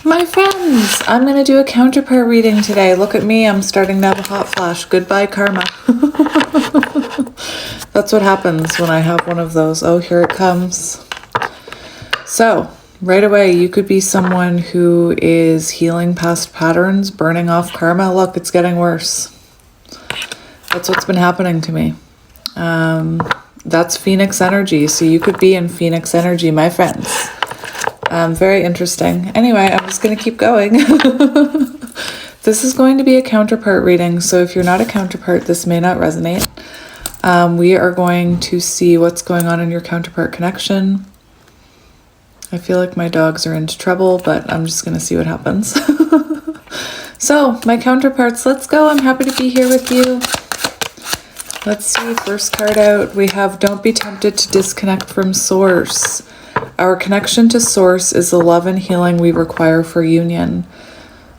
My friends, I'm going to do a counterpart reading today. Look at me, I'm starting to have a hot flash. Goodbye, karma. That's what happens when I have one of those. Oh, here it comes. So, right away, you could be someone who is healing past patterns, burning off karma. Look, it's getting worse. That's what's been happening to me. That's Phoenix energy. So you could be in Phoenix energy, my friends. Very interesting. Anyway, I'm just going to keep going. This is going to be a counterpart reading. So if you're not a counterpart, this may not resonate. We are going to see what's going on in your counterpart connection. I feel like my dogs are into trouble, but I'm just going to see what happens. So, my counterparts, let's go. I'm happy to be here with you. Let's see, first card out, we have Don't Be Tempted to Disconnect from Source. Our connection to Source is the love and healing we require for union.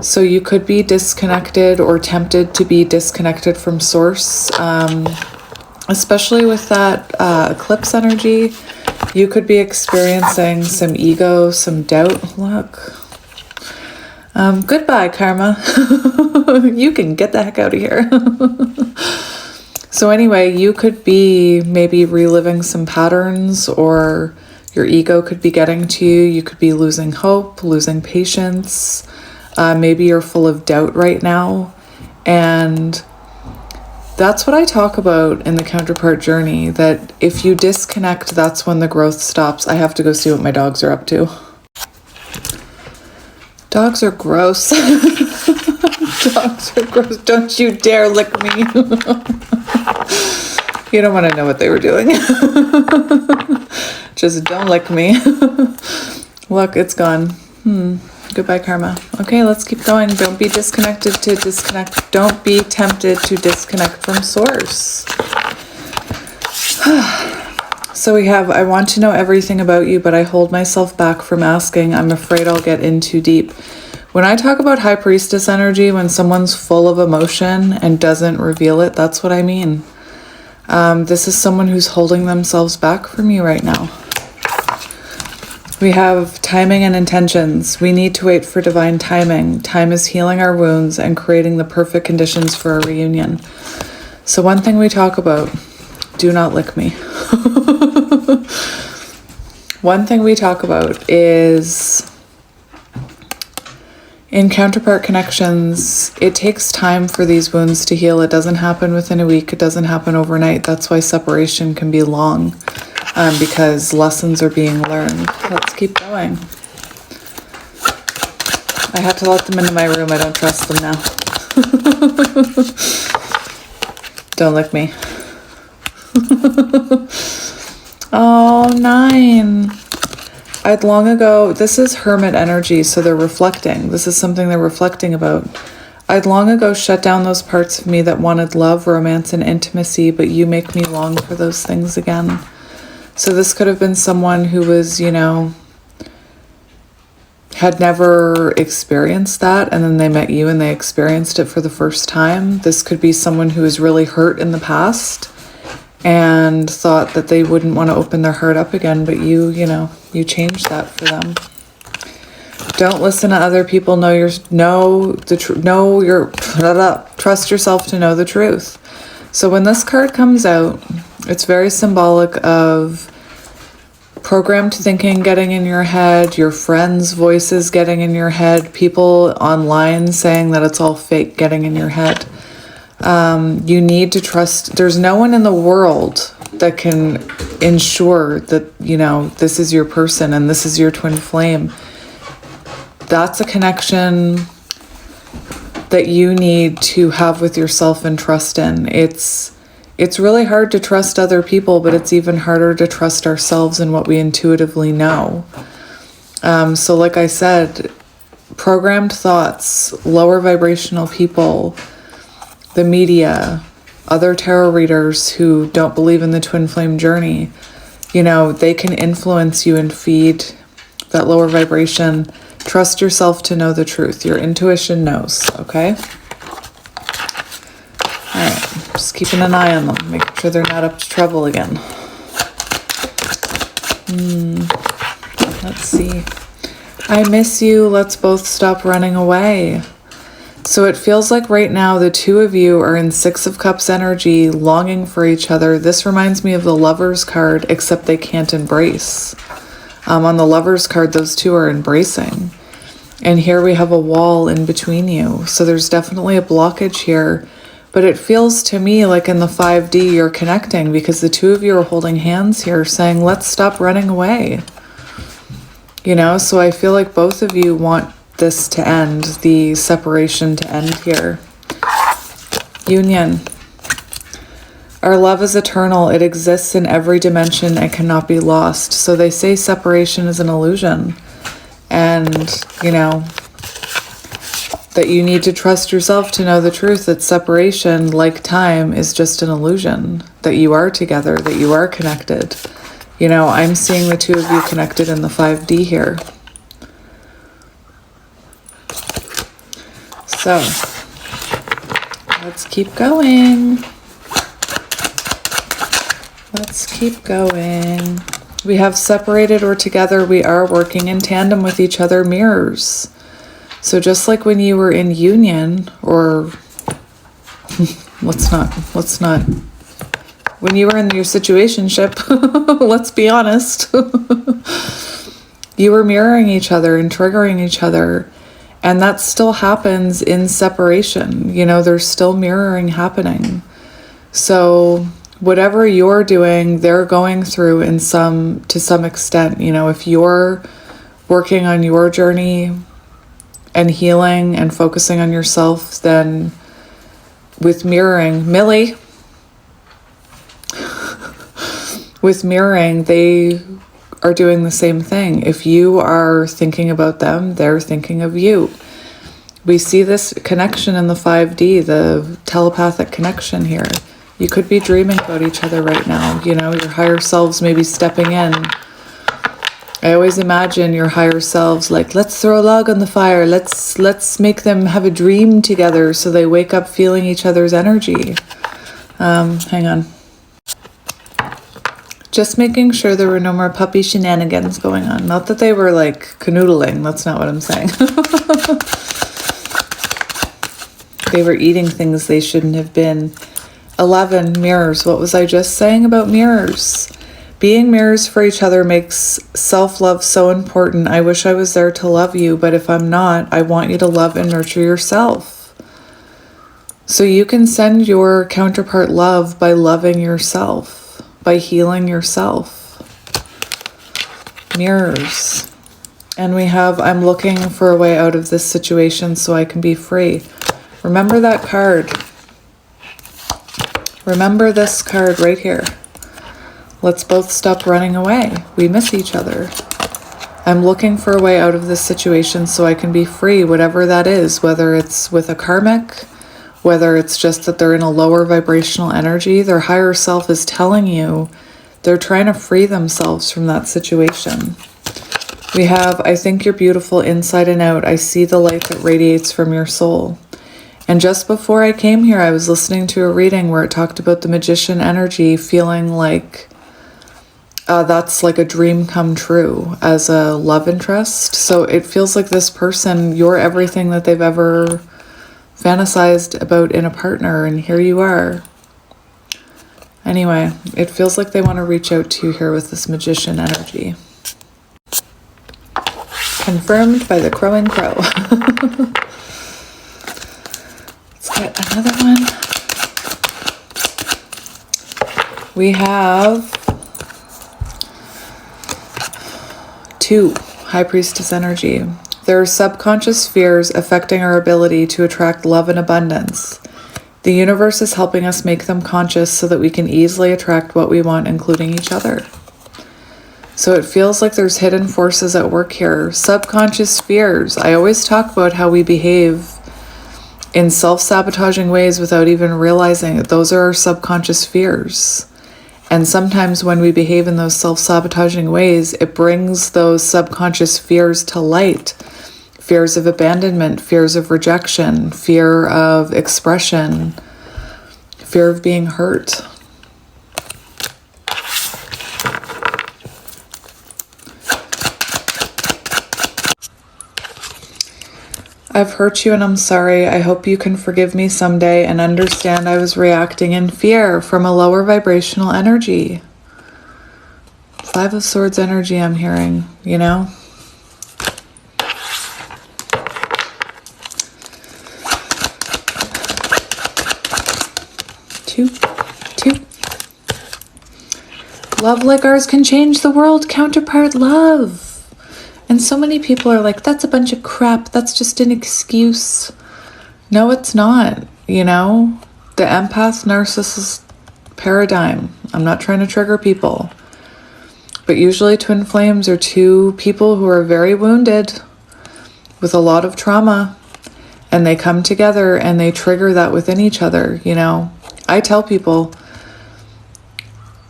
So you could be disconnected or tempted to be disconnected from Source, especially with that eclipse energy. You could be experiencing some ego, some doubt. Look. Goodbye, karma. You can get the heck out of here. So anyway, you could be maybe reliving some patterns, or your ego could be getting to you. You could be losing hope, losing patience. Maybe you're full of doubt right now. And that's what I talk about in the counterpart journey, that if you disconnect, that's when the growth stops. I have to go see what my dogs are up to. Dogs are gross. Dogs are gross. Don't you dare lick me. You don't want to know what they were doing. Just don't lick me. Look, it's gone. Goodbye, karma. Okay, let's keep going. Don't be disconnected to disconnect. Don't be tempted to disconnect from Source. So we have, I want to know everything about you, but I hold myself back from asking. I'm afraid I'll get in too deep. When I talk about High Priestess energy, when someone's full of emotion and doesn't reveal it, that's what I mean. This is someone who's holding themselves back from you right now. We have timing and intentions. We need to wait for divine timing. Time is healing our wounds and creating the perfect conditions for a reunion. So one thing we talk about, do not lick me. One thing we talk about is in counterpart connections, it takes time for these wounds to heal. It doesn't happen within a week. It doesn't happen overnight. That's why separation can be long, because lessons are being learned. Let's keep going. I had to let them into my room. I don't trust them now. Don't lick me. Oh, 9. I'd long ago, this is Hermit energy, so they're reflecting. This is something they're reflecting about. I'd long ago shut down those parts of me that wanted love, romance, and intimacy, but you make me long for those things again. So this could have been someone who was, you know, had never experienced that, and then they met you and they experienced it for the first time. This could be someone who was really hurt in the past and thought that they wouldn't want to open their heart up again, but you know, you changed that for them. Don't listen to other people. Trust yourself to know the truth. So when this card comes out, it's very symbolic of programmed thinking getting in your head, your friends' voices getting in your head, people online saying that it's all fake getting in your head. You need to trust. There's no one in the world that can ensure that, you know, this is your person and this is your twin flame. That's a connection that you need to have with yourself and trust in. It's really hard to trust other people, but it's even harder to trust ourselves and what we intuitively know. So like I said, programmed thoughts, lower vibrational people, the media, other tarot readers who don't believe in the twin flame journey, you know, they can influence you and feed that lower vibration. Trust yourself to know the truth. Your intuition knows, okay? All right, just keeping an eye on them, making sure they're not up to trouble again. Let's see. I miss you. Let's both stop running away. So it feels like right now the two of you are in Six of Cups energy, longing for each other. This reminds me of the Lovers card, except they can't embrace. On the Lovers card, those two are embracing. And here we have a wall in between you. So there's definitely a blockage here. But it feels to me like in the 5D you're connecting, because the two of you are holding hands here saying, let's stop running away. You know, so I feel like both of you want this to end, the separation to end here. Union. Our love is eternal. It exists in every dimension and cannot be lost. So they say separation is an illusion. And, you know, that you need to trust yourself to know the truth, that separation, like time, is just an illusion. That you are together, that you are connected. You know, I'm seeing the two of you connected in the 5D here. So, let's keep going. Let's keep going. We have separated or together. We are working in tandem with each other, mirrors. So just like when you were in union, or let's not, when you were in your situationship, let's be honest, you were mirroring each other and triggering each other. And that still happens in separation. You know, there's still mirroring happening. So whatever you're doing, they're going through to some extent. You know, if you're working on your journey and healing and focusing on yourself, then with mirroring, Millie, with mirroring, they are doing the same thing. If you are thinking about them, they're thinking of you. We see this connection in the 5D, the telepathic connection here. You could be dreaming about each other right now. You know, your higher selves may be stepping in. I always imagine your higher selves like, let's throw a log on the fire. Let's make them have a dream together so they wake up feeling each other's energy. Hang on. Just making sure there were no more puppy shenanigans going on. Not that they were like canoodling. That's not what I'm saying. They were eating things they shouldn't have been. 11, mirrors. What was I just saying about mirrors? Being mirrors for each other makes self-love so important. I wish I was there to love you, but if I'm not, I want you to love and nurture yourself. So you can send your counterpart love by loving yourself, by healing yourself. Mirrors. And we have, I'm looking for a way out of this situation so I can be free. Remember that card. Remember this card right here. Let's both stop running away. We miss each other. I'm looking for a way out of this situation so I can be free, whatever that is, whether it's with a karmic, whether it's just that they're in a lower vibrational energy. Their higher self is telling you they're trying to free themselves from that situation. We have, I think you're beautiful inside and out. I see the light that radiates from your soul. And just before I came here, I was listening to a reading where it talked about the magician energy, feeling like that's like a dream come true as a love interest. So it feels like this person, you're everything that they've ever fantasized about in a partner, and here you are. Anyway, it feels like they want to reach out to you here with this magician energy. Confirmed by the crowing crow. Get another one. We have 2, High Priestess energy. There are subconscious fears affecting our ability to attract love and abundance. The universe is helping us make them conscious so that we can easily attract what we want, including each other. So it feels like there's hidden forces at work here. Subconscious fears. I always talk about how we behave in self-sabotaging ways without even realizing that those are our subconscious fears. And sometimes when we behave in those self-sabotaging ways, it brings those subconscious fears to light. Fears of abandonment, fears of rejection, fear of expression, fear of being hurt. I've hurt you and I'm sorry. I hope you can forgive me someday and understand I was reacting in fear from a lower vibrational energy. Five of Swords energy I'm hearing, you know? Two. Love like ours can change the world. Counterpart love. And so many people are like, that's a bunch of crap. That's just an excuse. No, it's not. You know, the empath narcissist paradigm. I'm not trying to trigger people. But usually twin flames are two people who are very wounded with a lot of trauma. And they come together and they trigger that within each other, you know. I tell people,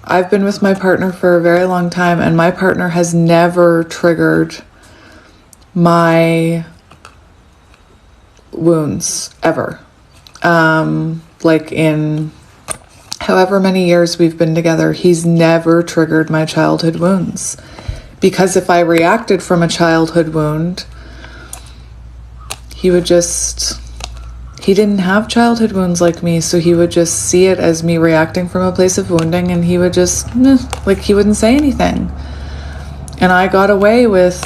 I've been with my partner for a very long time and my partner has never triggered my wounds ever. Like in however many years we've been together, he's never triggered my childhood wounds. Because if I reacted from a childhood wound, he didn't have childhood wounds like me, so he would just see it as me reacting from a place of wounding and he would just, like he wouldn't say anything. And I got away with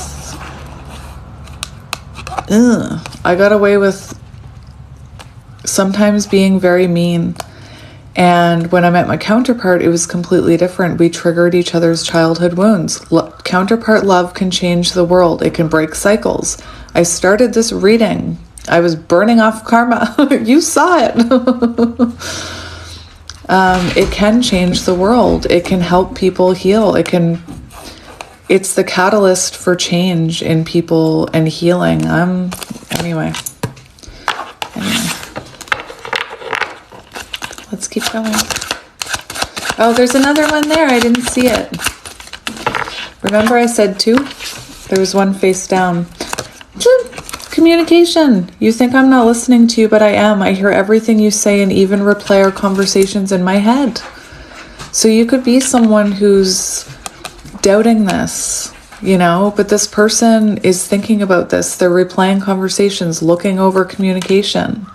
sometimes being very mean. And when I met my counterpart, it was completely different. We triggered each other's childhood wounds. Counterpart love can change the world. It can break cycles. I started this reading. I was burning off karma. You saw it. It can change the world. It can help people heal. It's the catalyst for change in people and healing. Anyway. Let's keep going. Oh, there's another one there. I didn't see it. Remember I said two? There was one face down. Communication. You think I'm not listening to you, but I am. I hear everything you say and even replay our conversations in my head. So you could be someone who's doubting this, you know, but this person is thinking about this. They're replaying conversations, looking over communication,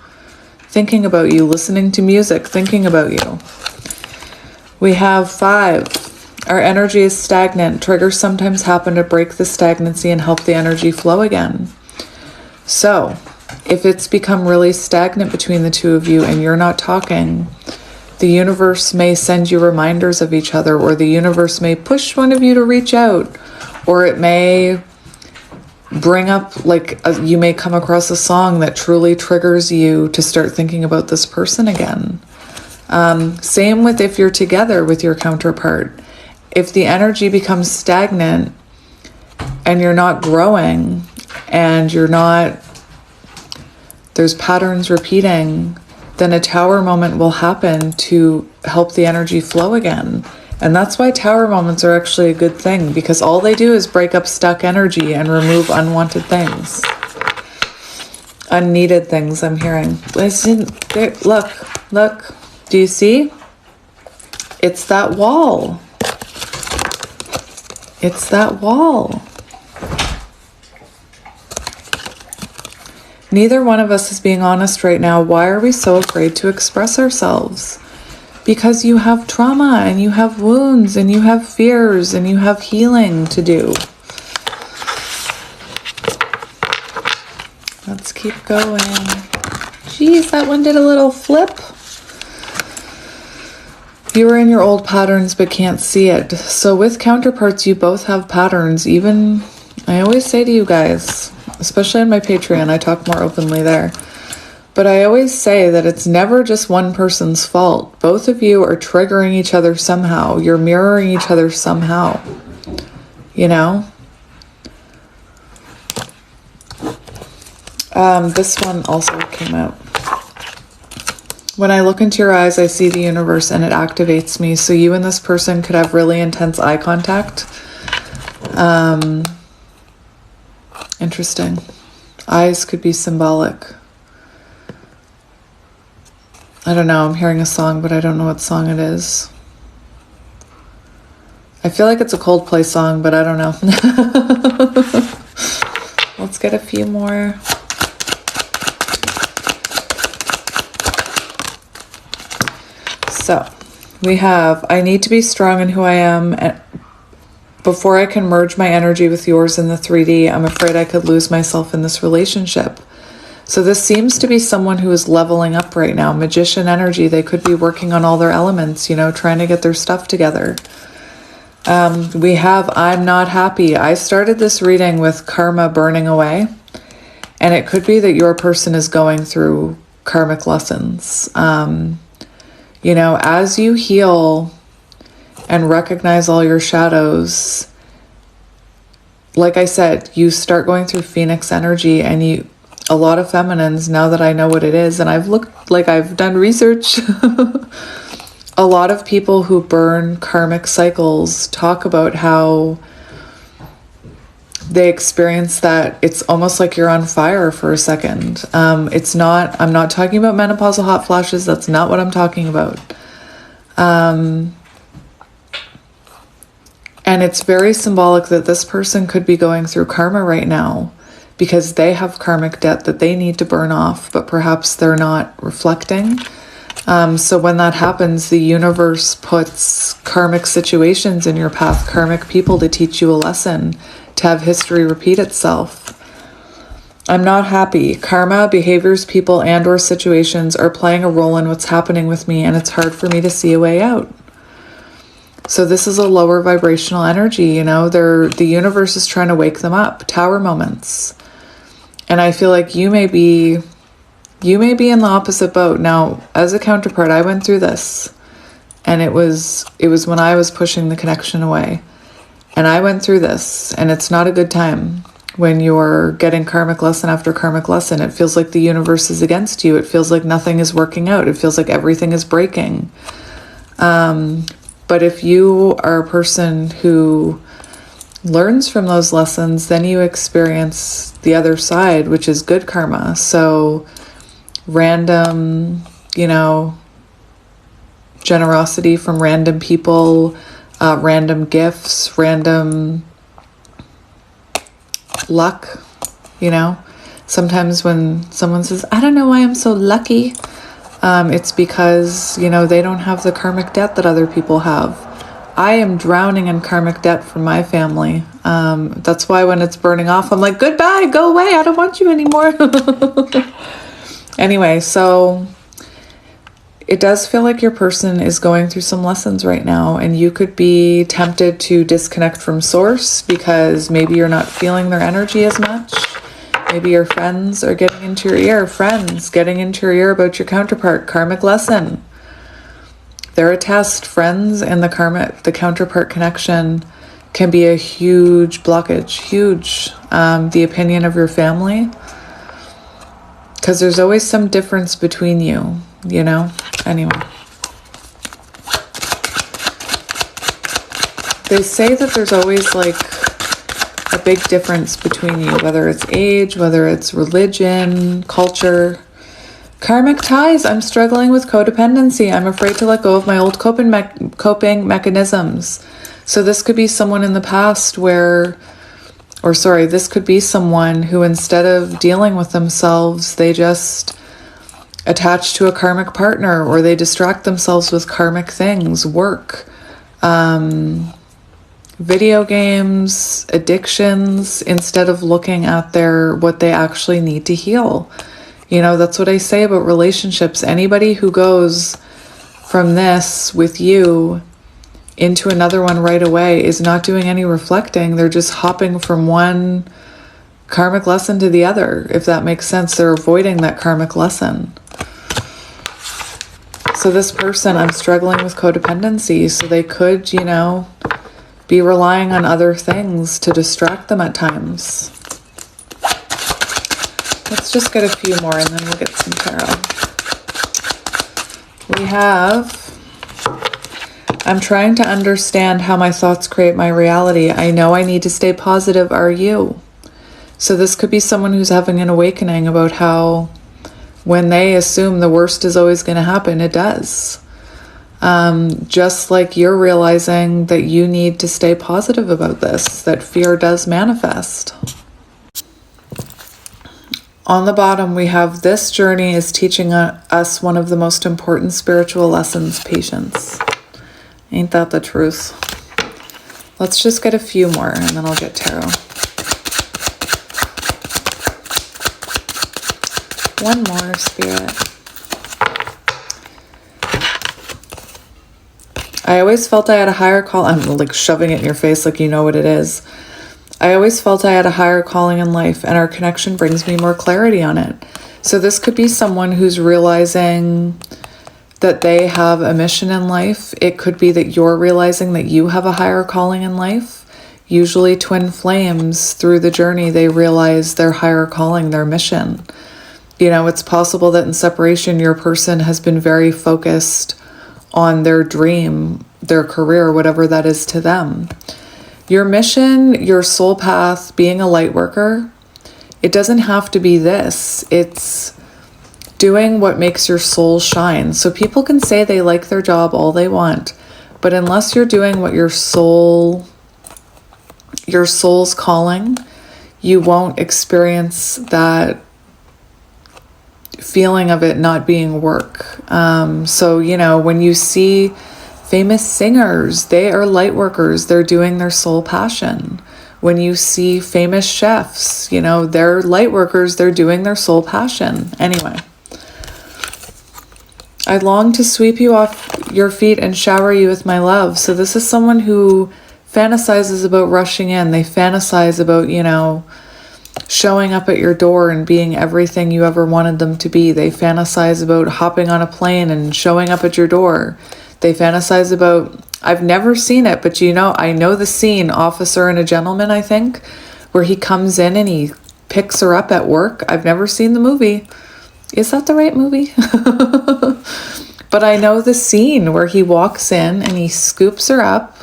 thinking about you, listening to music, thinking about you. We have 5. Our energy is stagnant. Triggers sometimes happen to break the stagnancy and help the energy flow again. So, if it's become really stagnant between the two of you and you're not talking, the universe may send you reminders of each other, or the universe may push one of you to reach out, or it may bring up, you may come across a song that truly triggers you to start thinking about this person again. Same with if you're together with your counterpart. If the energy becomes stagnant and you're not growing and there's patterns repeating, then a tower moment will happen to help the energy flow again. And that's why tower moments are actually a good thing, because all they do is break up stuck energy and remove unwanted things. Unneeded things, I'm hearing. Listen, there, look. Do you see? It's that wall. It's that wall. Neither one of us is being honest right now. Why are we so afraid to express ourselves? Because you have trauma and you have wounds and you have fears and you have healing to do. Let's keep going. Geez, that one did a little flip. You were in your old patterns but can't see it. So with counterparts, you both have patterns. Even, I always say to you guys, especially on my Patreon, I talk more openly there. But I always say that it's never just one person's fault. Both of you are triggering each other somehow. You're mirroring each other somehow. You know? This one also came out. When I look into your eyes, I see the universe and it activates me. So you and this person could have really intense eye contact. Interesting. Eyes could be symbolic. I don't know. I'm hearing a song, but I don't know what song it is. I feel like it's a Coldplay song, but I don't know. Let's get a few more. So we have, I need to be strong in who I am and before I can merge my energy with yours in the 3D. I'm afraid I could lose myself in this relationship. So this seems to be someone who is leveling up right now. Magician energy. They could be working on all their elements, you know, trying to get their stuff together. We have, I'm not happy. I started this reading with karma burning away. And it could be that your person is going through karmic lessons. You know, as you heal and recognize all your shadows, like I said, you start going through Phoenix energy, and a lot of feminines, now that I know what it is, and I've done research, a lot of people who burn karmic cycles talk about how they experience that it's almost like you're on fire for a second. I'm not talking about menopausal hot flashes. That's not what I'm talking about. And it's very symbolic that this person could be going through karma right now because they have karmic debt that they need to burn off, but perhaps they're not reflecting. So when that happens, the universe puts karmic situations in your path, karmic people to teach you a lesson, to have history repeat itself. I'm not happy. Karma, behaviors, people, and or situations are playing a role in what's happening with me, and it's hard for me to see a way out. So this is a lower vibrational energy, you know, the universe is trying to wake them up. Tower moments. And I feel like you may be in the opposite boat. Now, as a counterpart, I went through this, and it was when I was pushing the connection away. And I went through this, and it's not a good time when you're getting karmic lesson after karmic lesson. It feels like the universe is against you. It feels like nothing is working out. It feels like everything is breaking. But if you are a person who learns from those lessons, then you experience the other side, which is good karma. So random, you know, generosity from random people, random gifts, random luck, you know. Sometimes when someone says, I don't know why I'm so lucky, it's because, you know, they don't have the karmic debt that other people have. I am drowning in karmic debt from my family. That's why when it's burning off, I'm like, goodbye, go away, I don't want you anymore. Anyway, so it does feel like your person is going through some lessons right now, and you could be tempted to disconnect from source because maybe you're not feeling their energy as much. Maybe your friends are getting into your ear. Friends getting into your ear about your counterpart. Karmic lesson. They're a test. Friends and the counterpart connection can be a huge blockage. Huge. The opinion of your family. Because there's always some difference between you, you know? Anyway. They say that there's always like a big difference between you, whether it's age, whether it's religion, culture. Karmic ties. I'm struggling with codependency. I'm afraid to let go of my old coping mechanisms. So this could be someone in the past this could be someone who instead of dealing with themselves, they just attach to a karmic partner, or they distract themselves with karmic things, work, video games, addictions, instead of looking at what they actually need to heal. You know, that's what I say about relationships. Anybody who goes from this with you into another one right away is not doing any reflecting. They're just hopping from one karmic lesson to the other, if that makes sense. They're avoiding that karmic lesson. So this person, I'm struggling with codependency, so they could, you know, be relying on other things to distract them at times. Let's just get a few more and then we'll get some tarot. We have, I'm trying to understand how my thoughts create my reality. I know I need to stay positive. Are you? So this could be someone who's having an awakening about how when they assume the worst is always going to happen, it does. Just like you're realizing that you need to stay positive about this, that fear does manifest. On the bottom, we have this journey is teaching us one of the most important spiritual lessons, patience. Ain't that the truth? Let's just get a few more and then I'll get tarot. One more, Spirit. I always felt I had a higher call. I'm like shoving it in your face like you know what it is. I always felt I had a higher calling in life, and our connection brings me more clarity on it. So this could be someone who's realizing that they have a mission in life. It could be that you're realizing that you have a higher calling in life. Usually twin flames, through the journey, they realize their higher calling, their mission. You know, it's possible that in separation, your person has been very focused on their dream, their career, whatever that is to them. Your mission, your soul path, being a light worker, it doesn't have to be this. It's doing what makes your soul shine. So people can say they like their job all they want, but unless you're doing what your soul's calling, you won't experience that feeling of it not being work. So, you know, when you see famous singers, they are light workers. They're doing their soul passion. When you see famous chefs, you know, they're light workers. They're doing their soul passion. Anyway, I long to sweep you off your feet and shower you with my love. So this is someone who fantasizes about rushing in. They fantasize about, you know, showing up at your door and being everything you ever wanted them to be. They fantasize about hopping on a plane and showing up at your door. They fantasize about, I've never seen it, but you know, I know the scene, Officer and a Gentleman, I think, where he comes in and he picks her up at work. I've never seen the movie. Is that the right movie? But I know the scene where he walks in and he scoops her up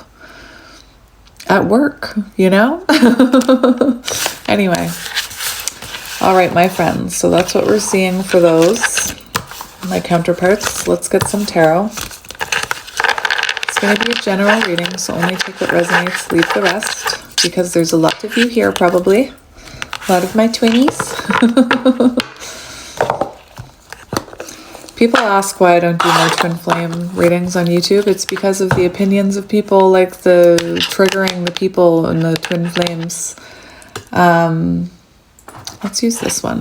at work, you know? Anyway. All right, my friends. So that's what we're seeing for those. My counterparts. Let's get some tarot. It's going to be a general reading, so only take what resonates, leave the rest, because there's a lot of you here probably. A lot of my twinnies. People ask why I don't do more twin flame readings on YouTube. It's because of the opinions of people, like the triggering the people in the twin flames. Let's use this one.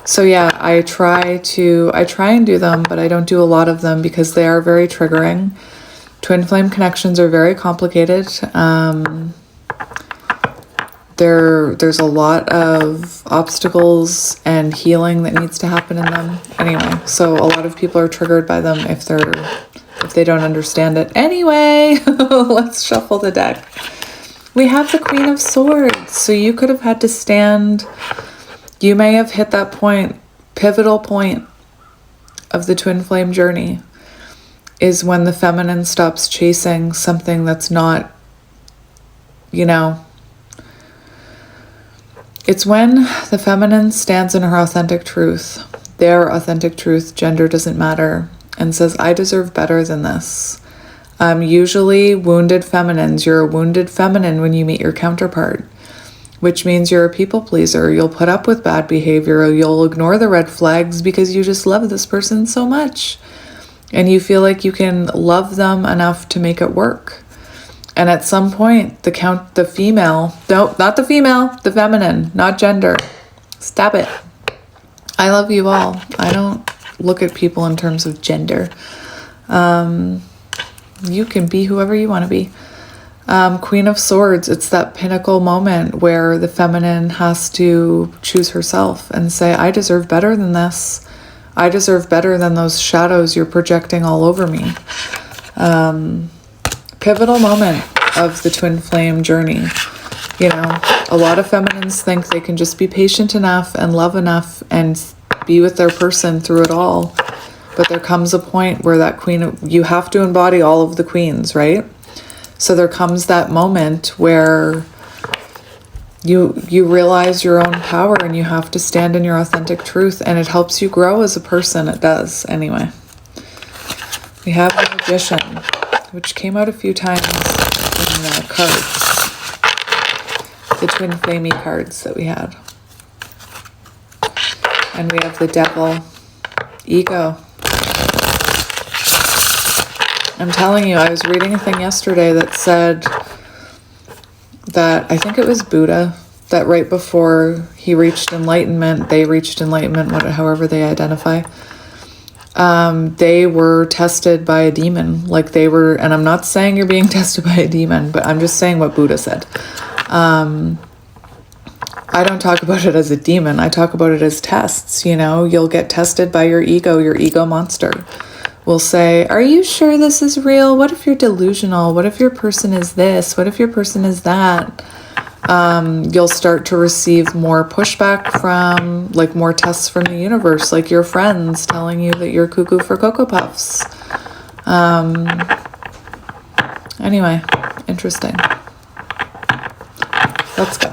So yeah, I try and do them, but I don't do a lot of them because they are very triggering. Twin flame connections are very complicated. There's a lot of obstacles and healing that needs to happen in them. Anyway, so a lot of people are triggered by them if they don't understand it. Anyway, let's shuffle the deck. We have the Queen of Swords. So you could have had to stand, you may have hit that point, pivotal point of the twin flame journey is when the feminine stops chasing something that's not, you know, it's when the feminine stands in her authentic truth, their authentic truth, gender doesn't matter, and says, I deserve better than this. Usually wounded feminines, you're a wounded feminine when you meet your counterpart, which means you're a people pleaser. You'll put up with bad behavior, you'll ignore the red flags because you just love this person so much. And you feel like you can love them enough to make it work. And at some point, the feminine, not gender. Stop it. I love you all. I don't look at people in terms of gender. You can be whoever you want to be. Queen of Swords, it's that pinnacle moment where the feminine has to choose herself and say, I deserve better than this. I deserve better than those shadows you're projecting all over me. Pivotal moment of the twin flame journey. You know, a lot of feminines think they can just be patient enough and love enough and be with their person through it all. But there comes a point where that queen, you have to embody all of the queens, right? So there comes that moment where you realize your own power and you have to stand in your authentic truth, and it helps you grow as a person. It does. Anyway, we have the Magician, which came out a few times in the cards, the twin flamey cards that we had. And we have the devil, ego. I'm telling you, I was reading a thing yesterday that said that, I think it was Buddha, that right before he reached enlightenment, they reached enlightenment, however they identify, they were tested by a demon. Like they were, and I'm not saying you're being tested by a demon, but I'm just saying what Buddha said. I don't talk about it as a demon. I talk about it as tests. You know, you'll get tested by your ego monster will say, are you sure this is real? What if you're delusional? What if your person is this? What if your person is that? You'll start to receive more pushback from, like, more tests from the universe, like your friends telling you that you're cuckoo for Cocoa Puffs. Anyway, interesting. Let's go.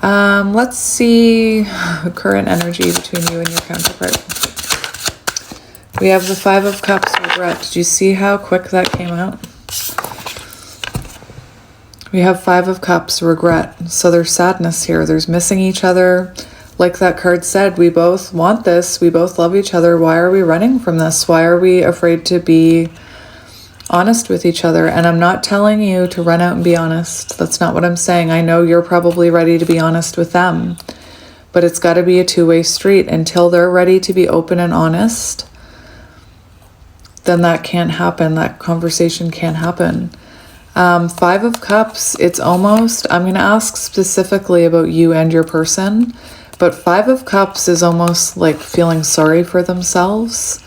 Let's see current energy between you and your counterpart. We have the Five of Cups, regret. Did you see how quick that came out? We have Five of Cups, regret. So there's sadness here. There's missing each other. Like that card said, we both want this. We both love each other. Why are we running from this? Why are we afraid to be honest with each other? And I'm not telling you to run out and be honest. That's not what I'm saying. I know you're probably ready to be honest with them, but it's got to be a two-way street. Until they're ready to be open and honest, then that can't happen. That conversation can't happen. Five of Cups, it's almost, I'm going to ask specifically about you and your person, but Five of Cups is almost like feeling sorry for themselves.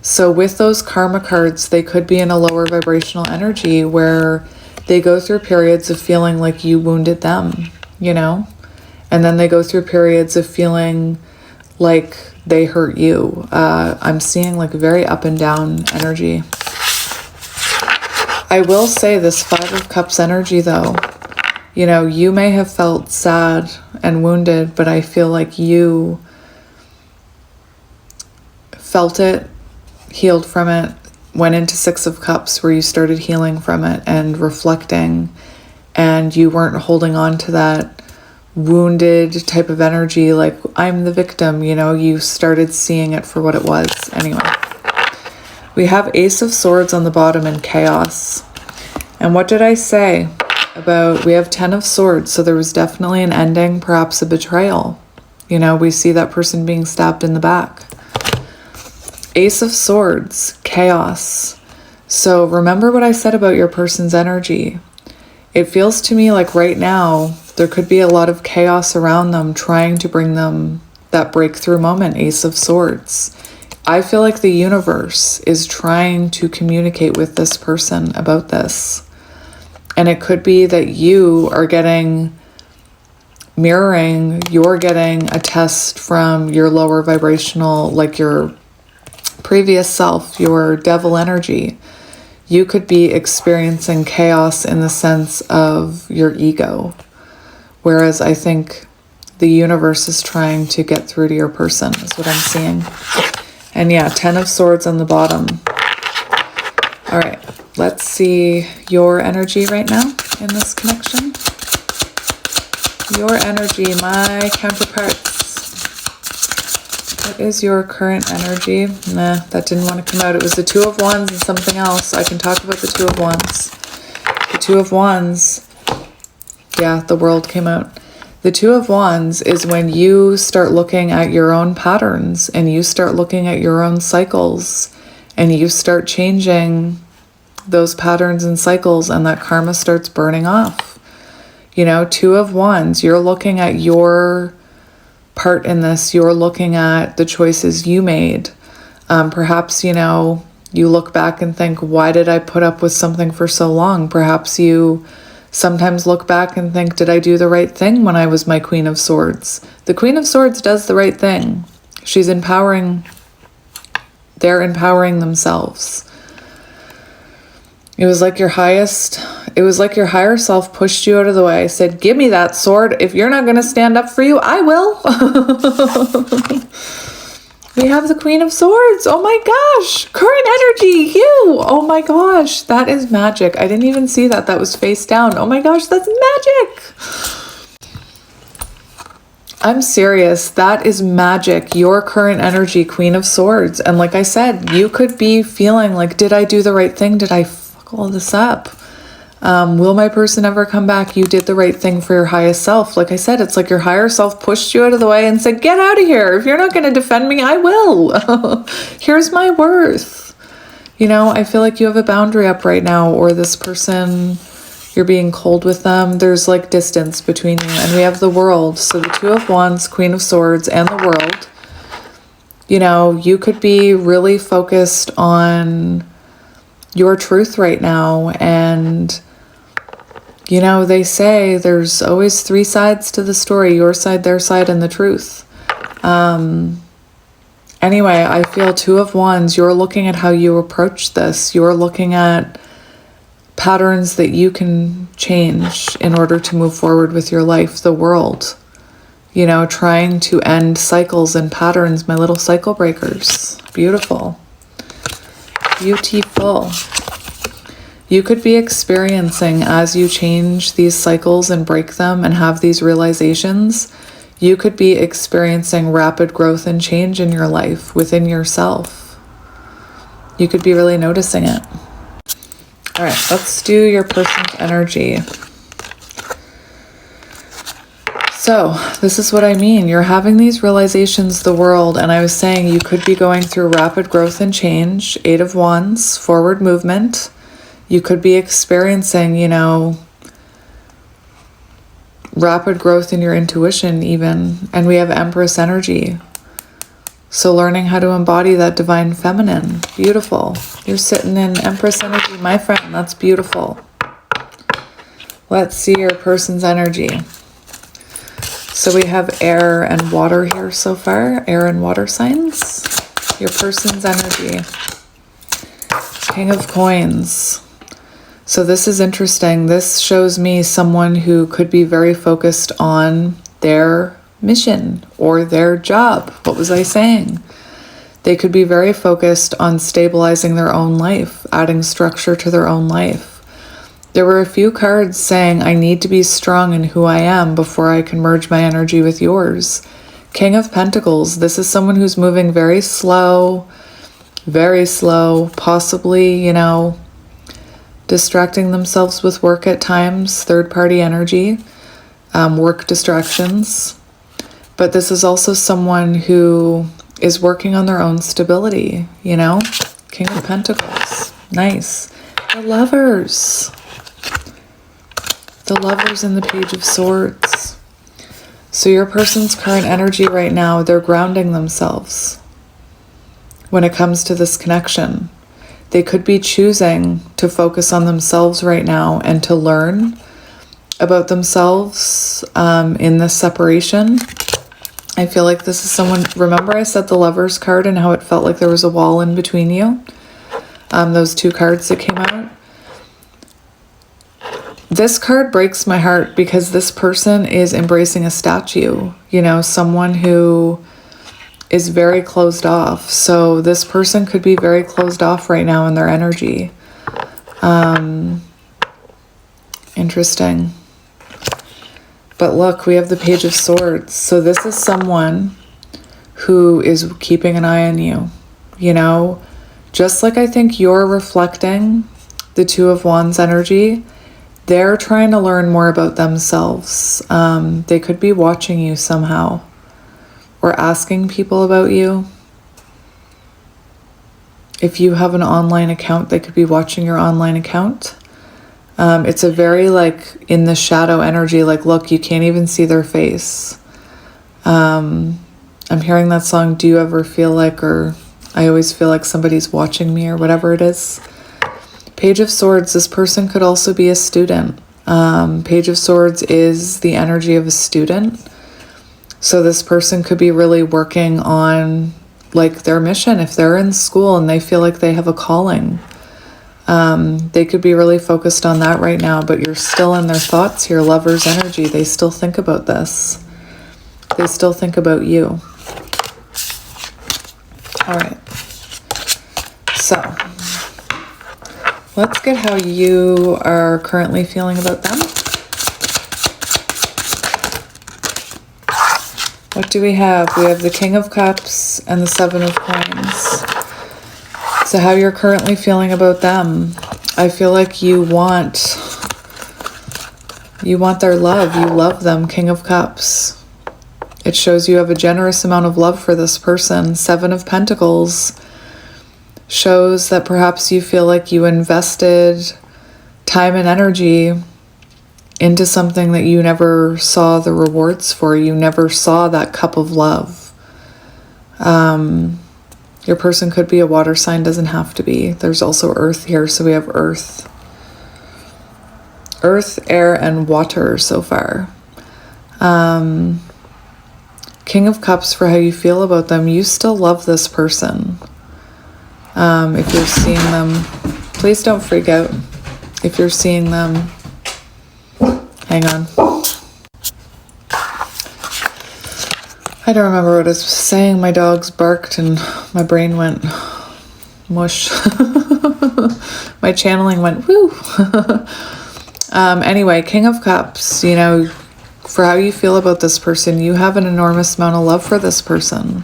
So with those karma cards, they could be in a lower vibrational energy where they go through periods of feeling like you wounded them, you know? And then they go through periods of feeling like they hurt you. I'm seeing like very up and down energy. I will say this Five of Cups energy though, you know, you may have felt sad and wounded, but I feel like you felt it, healed from it, went into Six of Cups where you started healing from it and reflecting, and you weren't holding on to that wounded type of energy like I'm the victim, you know, you started seeing it for what it was. Anyway, we have Ace of Swords on the bottom and chaos. And what did I say about, we have 10 of Swords, so there was definitely an ending, perhaps a betrayal. You know, we see that person being stabbed in the back. Ace of Swords, chaos. So remember what I said about your person's energy. It feels to me like right now, there could be a lot of chaos around them trying to bring them that breakthrough moment, Ace of Swords. I feel like the universe is trying to communicate with this person about this. And it could be that you are getting mirroring, you're getting a test from your lower vibrational, like your previous self, your devil energy. You could be experiencing chaos in the sense of your ego. Whereas I think the universe is trying to get through to your person, is what I'm seeing. And yeah, 10 of Swords on the bottom. All right, let's see your energy right now in this connection. Your energy, my counterparts. What is your current energy? Nah, that didn't want to come out. It was the Two of Wands and something else. I can talk about the Two of Wands. The Two of Wands. Yeah, the World came out. The Two of Wands is when you start looking at your own patterns and you start looking at your own cycles and you start changing those patterns and cycles, and that karma starts burning off. You know, Two of Wands, you're looking at your part in this. You're looking at the choices you made. Perhaps, you know, you look back and think, why did I put up with something for so long? Perhaps you sometimes look back and think, did I do the right thing when I was my Queen of Swords? The Queen of Swords does the right thing. She's empowering, they're empowering themselves. It was like your higher self pushed you out of the way, said, give me that sword. If you're not going to stand up for you, I will. We have the Queen of Swords. Oh my gosh. Current energy, you. Oh my gosh. That is magic. I didn't even see that. That was face down. Oh my gosh, that's magic. I'm serious. That is magic. Your current energy, Queen of Swords. And like I said, you could be feeling like, did I do the right thing? Did I fuck all this up? Will my person ever come back? You did the right thing for your highest self. Like I said, it's like your higher self pushed you out of the way and said, get out of here. If you're not going to defend me, I will. Here's my worth. You know, I feel like you have a boundary up right now, or this person, you're being cold with them. There's like distance between you. And we have the World. So the Two of Wands, Queen of Swords, and the World. You know, you could be really focused on your truth right now. And, you know, they say there's always three sides to the story. Your side, their side, and the truth. Anyway, I feel Two of Wands. You're looking at how you approach this. You're looking at patterns that you can change in order to move forward with your life. The World, you know, trying to end cycles and patterns, my little cycle breakers. Beautiful. Beautiful. You could be experiencing, as you change these cycles and break them and have these realizations, you could be experiencing rapid growth and change in your life within yourself. You could be really noticing it. All right, let's do your person's energy. So this is what I mean. You're having these realizations, the World, and I was saying you could be going through rapid growth and change. Eight of Wands, forward movement. You could be experiencing, you know, rapid growth in your intuition even. And we have Empress energy. So learning how to embody that divine feminine. Beautiful. You're sitting in Empress energy, my friend. That's beautiful. Let's see your person's energy. So we have air and water here so far. Air and water signs. Your person's energy. King of Coins. So this is interesting. This shows me someone who could be very focused on their mission or their job. What was I saying? They could be very focused on stabilizing their own life, adding structure to their own life. There were a few cards saying, I need to be strong in who I am before I can merge my energy with yours. King of Pentacles. This is someone who's moving very slow, possibly, you know, distracting themselves with work at times, third-party energy, work distractions. But this is also someone who is working on their own stability, you know? King of Pentacles. Nice. The Lovers. The Lovers and the Page of Swords. So your person's current energy right now, they're grounding themselves when it comes to this connection. They could be choosing to focus on themselves right now and to learn about themselves in this separation. I feel like this is someone, remember I said the Lovers card and how it felt like there was a wall in between you? Those two cards that came out. This card breaks my heart because this person is embracing a statue, you know, someone who is very closed off. So this person could be very closed off right now in their energy. Interesting. But look, we have the Page of Swords. So this is someone who is keeping an eye on you, you know, just like I think you're reflecting the Two of Wands energy. They're trying to learn more about themselves. They could be watching you somehow or asking people about you. If you have an online account, they could be watching your online account. It's a very like in the shadow energy, like, look, you can't even see their face. I'm hearing that song, Do You Ever Feel Like, or I always feel like somebody's watching me, or whatever it is. Page of Swords, this person could also be a student. Page of Swords is the energy of a student. So this person could be really working on like their mission. If they're in school and they feel like they have a calling, they could be really focused on that right now, but you're still in their thoughts here. Lovers energy. They still think about this. They still think about you. All right. So let's get how you are currently feeling about them. What do we have? We have the King of Cups and the Seven of Coins. So how you're currently feeling about them. I feel like you want their love. You love them, King of Cups. It shows you have a generous amount of love for this person. Seven of Pentacles shows that perhaps you feel like you invested time and energy into something that you never saw the rewards for. You never saw that cup of love. Your person could be a water sign, doesn't have to be. There's also earth here, so we have earth. Earth, air, and water so far. King of Cups for how you feel about them. You still love this person. If you're seeing them, please don't freak out. If you're seeing them, hang on. I don't remember what I was saying. My dogs barked and my brain went mush. My channeling went woo. Anyway, King of Cups, you know, for how you feel about this person, you have an enormous amount of love for this person.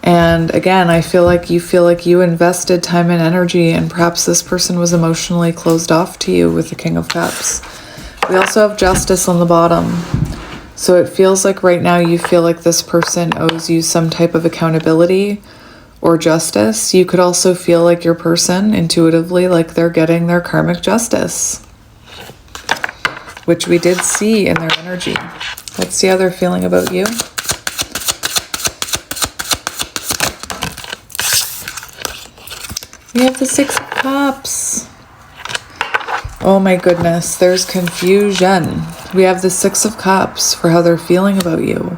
And again, I feel like you invested time and energy, and perhaps this person was emotionally closed off to you with the King of Cups. We also have Justice on the bottom. So it feels like right now you feel like this person owes you some type of accountability or justice. You could also feel like your person intuitively, like they're getting their karmic justice, which we did see in their energy. Let's see how they're feeling about you. We have the Six of Cups. Oh my goodness, there's confusion. We have the Six of Cups for how they're feeling about you.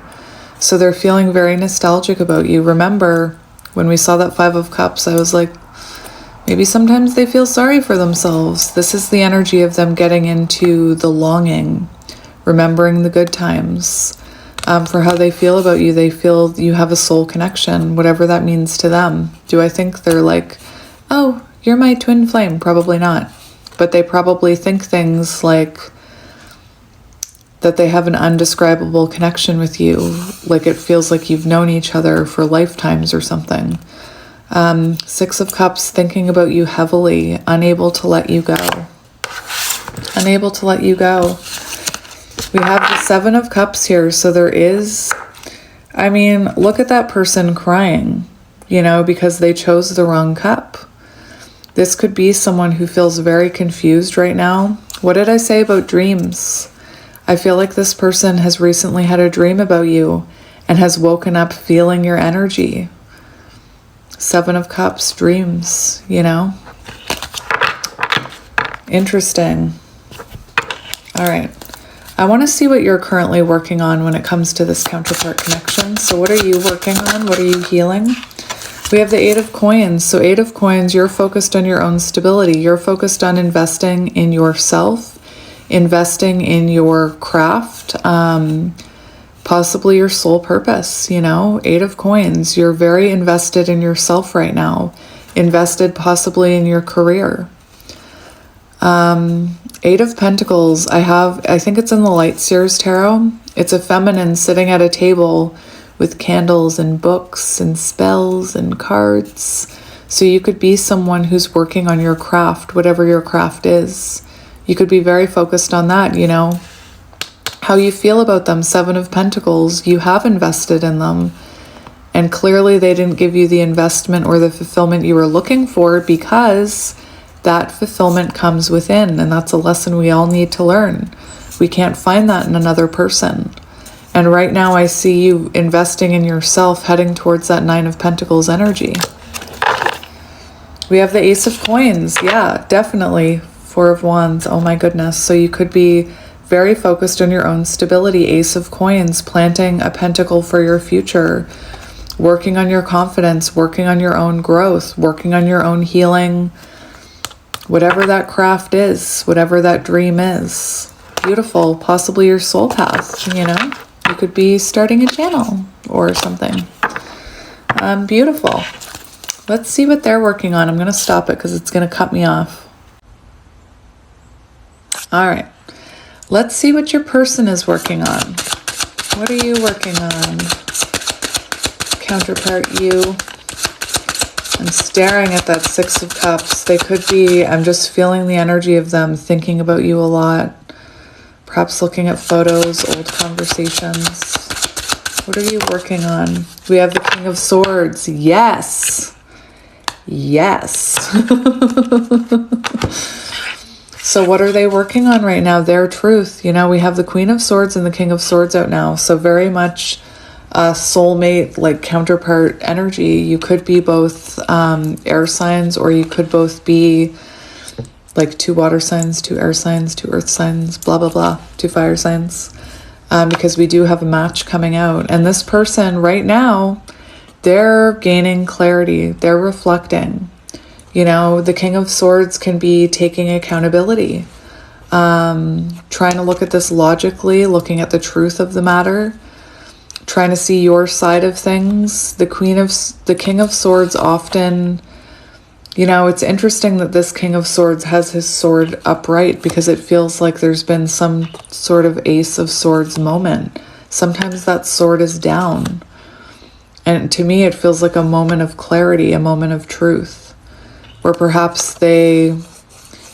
So they're feeling very nostalgic about you. Remember, when we saw that Five of Cups, I was like, maybe sometimes they feel sorry for themselves. This is the energy of them getting into the longing, remembering the good times. For how they feel about you, they feel you have a soul connection, whatever that means to them. Do I think they're like, oh, you're my twin flame? Probably not. But they probably think things like that they have an undescribable connection with you, like it feels like you've known each other for lifetimes or something. Six of Cups, thinking about you heavily, unable to let you go. Unable to let you go. We have the Seven of Cups here, so there is, I mean, look at that person crying, you know, because they chose the wrong cup. This could be someone who feels very confused right now. What did I say about dreams? I feel like this person has recently had a dream about you and has woken up feeling your energy. Seven of Cups, dreams, you know? Interesting. All right. I want to see what you're currently working on when it comes to this counterpart connection. So what are you working on? What are you healing? We have the Eight of Coins. So Eight of Coins, you're focused on your own stability. You're focused on investing in yourself, investing in your craft, possibly your soul purpose, you know? Eight of Coins, you're very invested in yourself right now, invested possibly in your career. Eight of Pentacles, I think it's in the Light Seers Tarot. It's a feminine sitting at a table with candles and books and spells and cards. So you could be someone who's working on your craft, whatever your craft is. You could be very focused on that, you know. How you feel about them, Seven of Pentacles, you have invested in them. And clearly they didn't give you the investment or the fulfillment you were looking for, because that fulfillment comes within. And that's a lesson we all need to learn. We can't find that in another person. And right now I see you investing in yourself, heading towards that Nine of Pentacles energy. We have the Ace of Coins. Yeah, definitely. Four of Wands. Oh my goodness. So you could be very focused on your own stability. Ace of Coins, planting a pentacle for your future, working on your confidence, working on your own growth, working on your own healing, whatever that craft is, whatever that dream is. Beautiful. Possibly your soul path, you know? You could be starting a channel or something. Beautiful. Let's see what they're working on. I'm going to stop it because it's going to cut me off. All right. Let's see what your person is working on. What are you working on? Counterpart, you. I'm staring at that Six of Cups. They could be, I'm just feeling the energy of them, thinking about you a lot. Perhaps looking at photos, old conversations. What are you working on? We have the King of Swords. Yes. Yes. So what are they working on right now? Their truth. You know, we have the Queen of Swords and the King of Swords out now. So very much soulmate, like counterpart energy. You could be both air signs, or you could both be like 2 water signs, 2 air signs, 2 earth signs, blah, blah, blah, 2 fire signs. Because we do have a match coming out. And this person right now, they're gaining clarity. They're reflecting. You know, the King of Swords can be taking accountability, trying to look at this logically, looking at the truth of the matter, trying to see your side of things. The King of Swords often, you know, it's interesting that this King of Swords has his sword upright, because it feels like there's been some sort of Ace of Swords moment. Sometimes that sword is down. And to me, it feels like a moment of clarity, a moment of truth. Where perhaps they,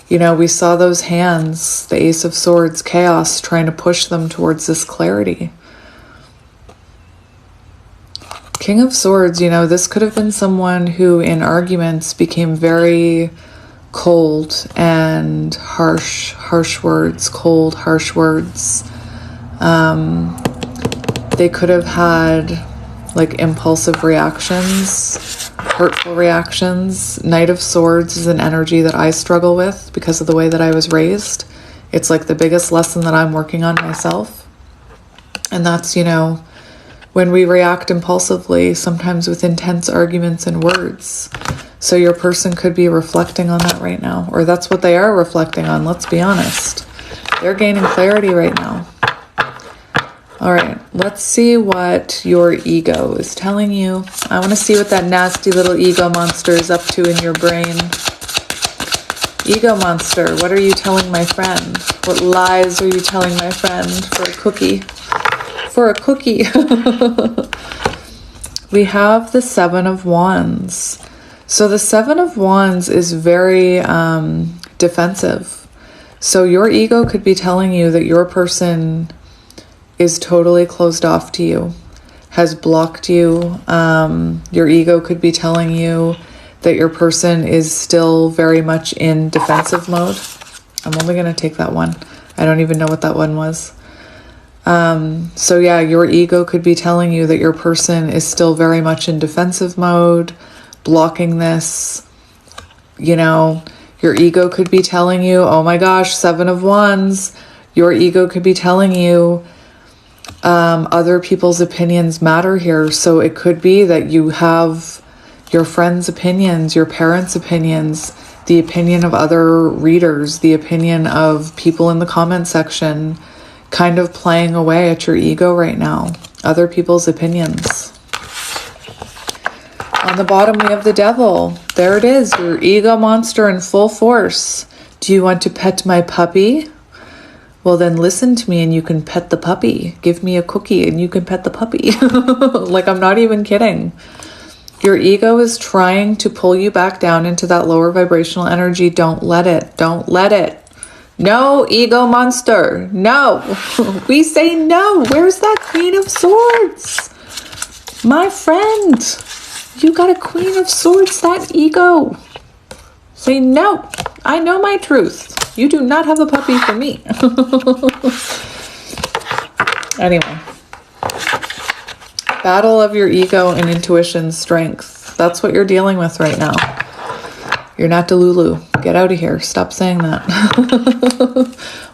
you know, we saw those hands, the Ace of Swords, chaos, trying to push them towards this clarity. King of Swords, you know, this could have been someone who in arguments became very cold and harsh words, cold, harsh words. They could have had like impulsive reactions, hurtful reactions. Knight of Swords is an energy that I struggle with because of the way that I was raised. It's like the biggest lesson that I'm working on myself. And that's, you know, when we react impulsively, sometimes with intense arguments and words. So your person could be reflecting on that right now, or that's what they are reflecting on. Let's be honest. They're gaining clarity right now. All right, let's see what your ego is telling you. I want to see what that nasty little ego monster is up to in your brain. Ego monster, what are you telling my friend? What lies are you telling my friend for a cookie? For a cookie. We have the Seven of Wands. So the Seven of Wands is very defensive. So your ego could be telling you that your person is totally closed off to you, has blocked you. Your ego could be telling you that your person is still very much in defensive mode. I'm only going to take that one. I don't even know what that one was. So yeah, your ego could be telling you that your person is still very much in defensive mode, blocking this. You know, your ego could be telling you, oh my gosh, Seven of Wands. Your ego could be telling you, other people's opinions matter here. So it could be that you have your friends' opinions, your parents' opinions, the opinion of other readers, the opinion of people in the comment section, kind of playing away at your ego right now. Other people's opinions. On the bottom, we have the Devil. There it is, your ego monster in full force. Do you want to pet my puppy? Well, then listen to me and you can pet the puppy. Give me a cookie and you can pet the puppy. Like, I'm not even kidding. Your ego is trying to pull you back down into that lower vibrational energy. Don't let it. Don't let it. No, ego monster. No. We say no. Where's that Queen of Swords? My friend, you got a Queen of Swords, that ego. Say no. I know my truth. You do not have a puppy for me. Anyway. Battle of your ego and intuition strength. That's what you're dealing with right now. You're not Delulu. Get out of here. Stop saying that.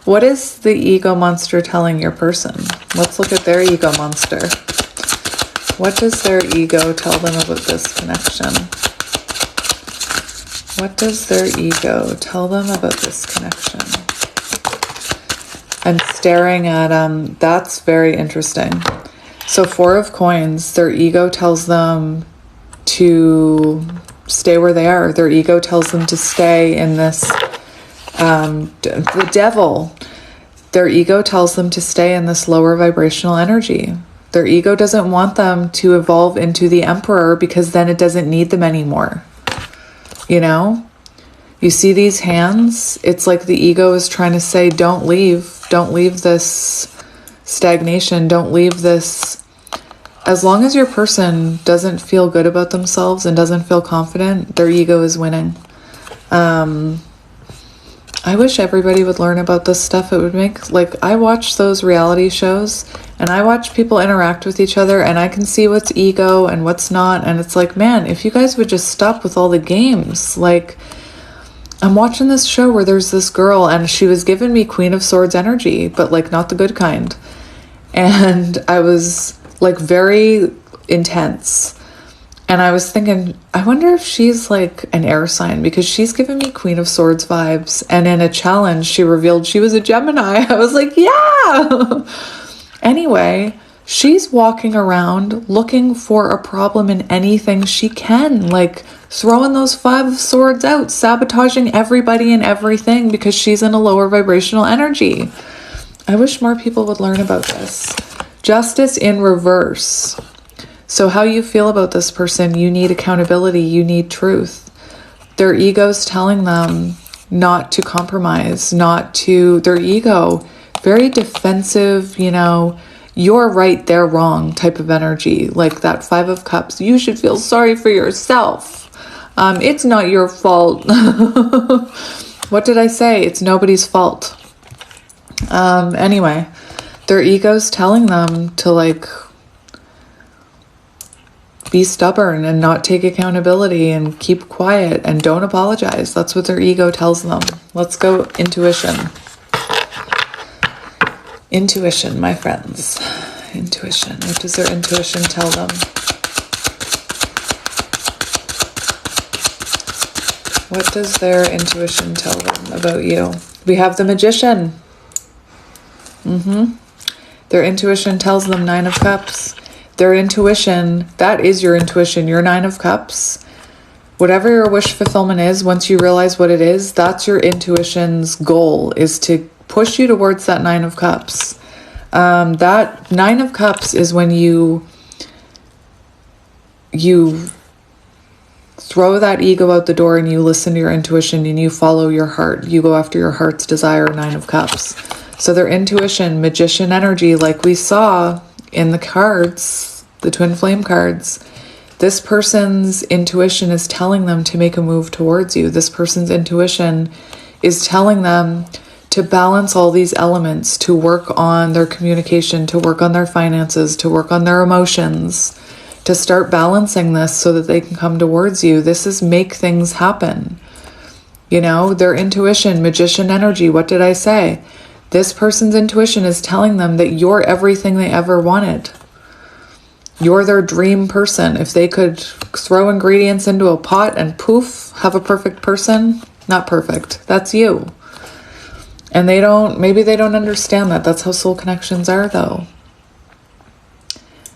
What is the ego monster telling your person? Let's look at their ego monster. What does their ego tell them about this connection? What does their ego tell them about this connection? I'm staring at, that's very interesting. So Four of Coins, their ego tells them to stay where they are. Their ego tells them to stay in this, the Devil. Their ego tells them to stay in this lower vibrational energy. Their ego doesn't want them to evolve into the emperor because then it doesn't need them anymore. You know? You see these hands? It's like the ego is trying to say, don't leave. Don't leave this stagnation. Don't leave this. As long as your person doesn't feel good about themselves and doesn't feel confident, their ego is winning. I wish everybody would learn about this stuff. It would make, like, I watch those reality shows and I watch people interact with each other and I can see what's ego and what's not. And it's like, man, if you guys would just stop with all the games. Like, I'm watching this show where there's this girl and she was giving me Queen of Swords energy, but like not the good kind. And I was like very intense. And I was thinking, I wonder if she's like an air sign because she's giving me Queen of Swords vibes. And in a challenge, she revealed she was a Gemini. I was like, yeah. Anyway, she's walking around looking for a problem in anything she can, like throwing those 5 of Swords out, sabotaging everybody and everything because she's in a lower vibrational energy. I wish more people would learn about this. Justice in reverse. So how you feel about this person, you need accountability, you need truth. Their ego's telling them not to compromise, their ego, very defensive, you know, you're right, they're wrong type of energy. Like that 5 of Cups, you should feel sorry for yourself. It's not your fault. What did I say? It's nobody's fault. Anyway, their ego's telling them to like be stubborn and not take accountability and keep quiet and don't apologize. That's what their ego tells them. Let's go intuition. Intuition, my friends. Intuition. What does their intuition tell them? What does their intuition tell them about you? We have the Magician. Their intuition tells them 9 of Cups. Their intuition, that is your intuition, your 9 of Cups. Whatever your wish fulfillment is, once you realize what it is, that's your intuition's goal, is to push you towards that 9 of Cups. That 9 of Cups is when you throw that ego out the door and you listen to your intuition and you follow your heart. You go after your heart's desire, 9 of Cups. So their intuition, Magician energy, like we saw in the cards, the Twin Flame cards, this person's intuition is telling them to make a move towards you. This person's intuition is telling them to balance all these elements, to work on their communication, to work on their finances, to work on their emotions, to start balancing this so that they can come towards you. This is make things happen. You know, their intuition, Magician energy, what did I say? This person's intuition is telling them that you're everything they ever wanted. You're their dream person. If they could throw ingredients into a pot and poof, have a perfect person, not perfect, that's you. And maybe they don't understand that. That's how soul connections are though.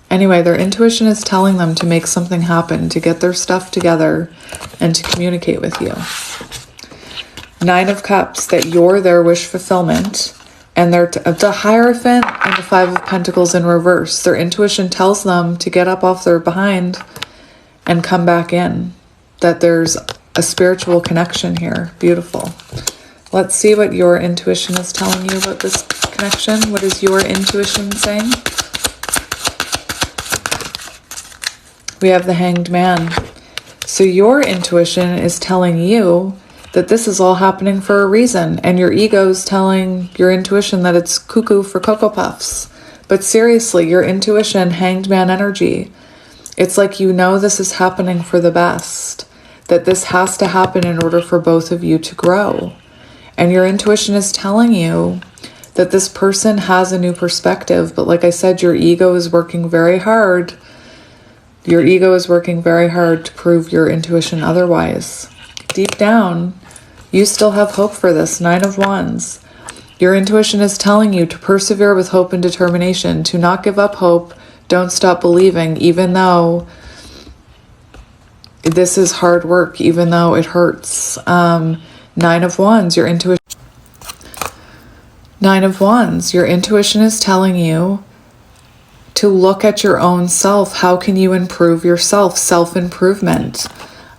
Anyway, their intuition is telling them to make something happen, to get their stuff together and to communicate with you. 9 of Cups, that you're their wish fulfillment. And they're the Hierophant and the 5 of Pentacles in reverse. Their intuition tells them to get up off their behind and come back in. That there's a spiritual connection here. Beautiful. Let's see what your intuition is telling you about this connection. What is your intuition saying? We have the Hanged Man. So your intuition is telling you that this is all happening for a reason, and your ego's telling your intuition that it's cuckoo for Cocoa Puffs. But seriously, your intuition, Hanged Man energy, it's like you know this is happening for the best, that this has to happen in order for both of you to grow. And your intuition is telling you that this person has a new perspective, but like I said, your ego is working very hard. Your ego is working very hard to prove your intuition otherwise. Deep down, you still have hope for this. 9 of Wands. Your intuition is telling you to persevere with hope and determination, to not give up hope, don't stop believing, even though this is hard work, even though it hurts. 9 of Wands, your intuition. Nine of Wands, your intuition is telling you to look at your own self. How can you improve yourself? Self-improvement.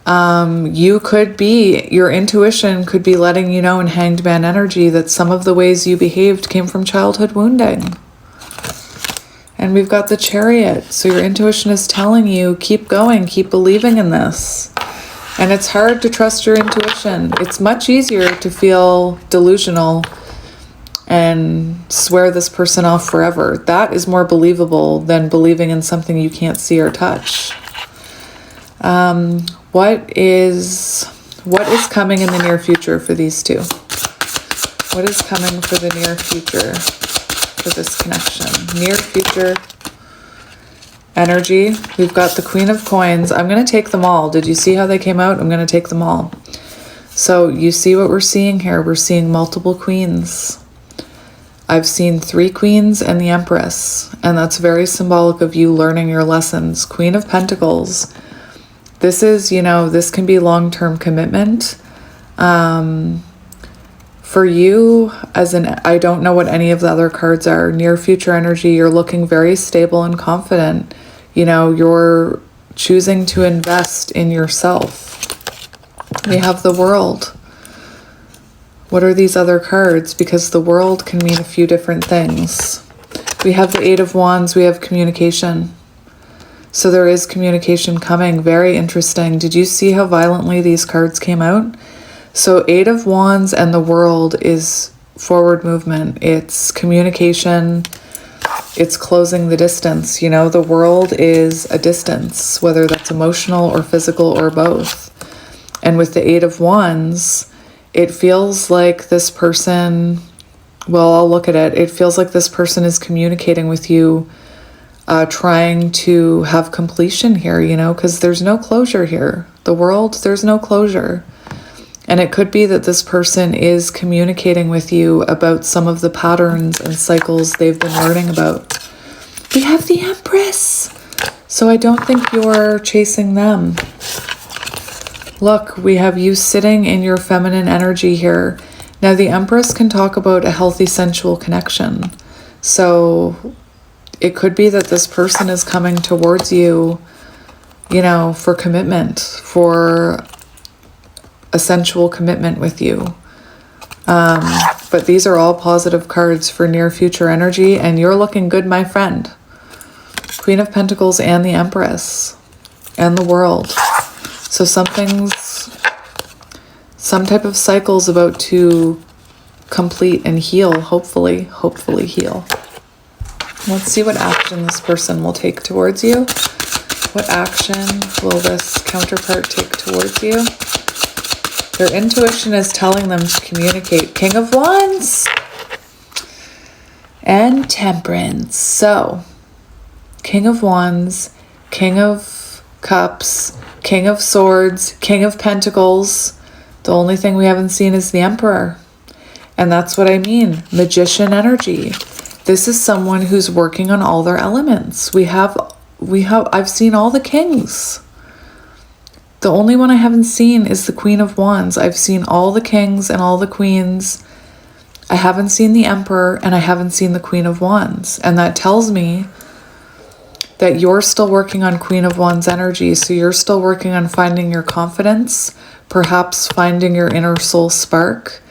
You could be, your intuition could be letting you know in Hanged Man energy that some of the ways you behaved came from childhood wounding. And we've got the Chariot. So your intuition is telling you, keep going, keep believing in this. And it's hard to trust your intuition. It's much easier to feel delusional and swear this person off forever. That is more believable than believing in something you can't see or touch. What is coming in the near future for these two? What is coming for the near future for this connection? Near future energy. We've got the Queen of Coins. I'm going to take them all. Did you see how they came out? I'm going to take them all. So you see what we're seeing here? We're seeing multiple queens. I've seen 3 queens and the Empress, and that's very symbolic of you learning your lessons. Queen of Pentacles. This is, you know, this can be long-term commitment. For you, I don't know what any of the other cards are. Near future energy, you're looking very stable and confident. You know, you're choosing to invest in yourself. We have the World. What are these other cards? Because the World can mean a few different things. We have the Eight of Wands. We have communication. So there is communication coming. Very interesting. Did you see how violently these cards came out? So Eight of Wands and the World is forward movement. It's communication. It's closing the distance. You know, the World is a distance, whether that's emotional or physical or both. And with the Eight of Wands, it feels like this person, well, I'll look at it. It feels like this person is communicating with you, trying to have completion here, you know, because there's no closure here. The World, there's no closure. And it could be that this person is communicating with you about some of the patterns and cycles they've been learning about. We have the Empress. So I don't think you're chasing them. Look, we have you sitting in your feminine energy here. Now the Empress can talk about a healthy sensual connection. So it could be that this person is coming towards you, you know, for commitment, for a sensual commitment with you. But these are all positive cards for near future energy, and you're looking good, my friend. Queen of Pentacles and the Empress and the World. So some type of cycle's about to complete and heal, hopefully heal. Let's see what action this person will take towards you. What action will this counterpart take towards you? Their intuition is telling them to communicate. King of Wands and Temperance. So, King of Wands, King of Cups, King of Swords, King of Pentacles. The only thing we haven't seen is the Emperor. And that's what I mean. Magician energy. This is someone who's working on all their elements. I've seen all the kings. The only one I haven't seen is the Queen of Wands. I've seen all the kings and all the queens. I haven't seen the Emperor and I haven't seen the Queen of Wands. And that tells me that you're still working on Queen of Wands energy. So you're still working on finding your confidence, perhaps finding your inner soul spark.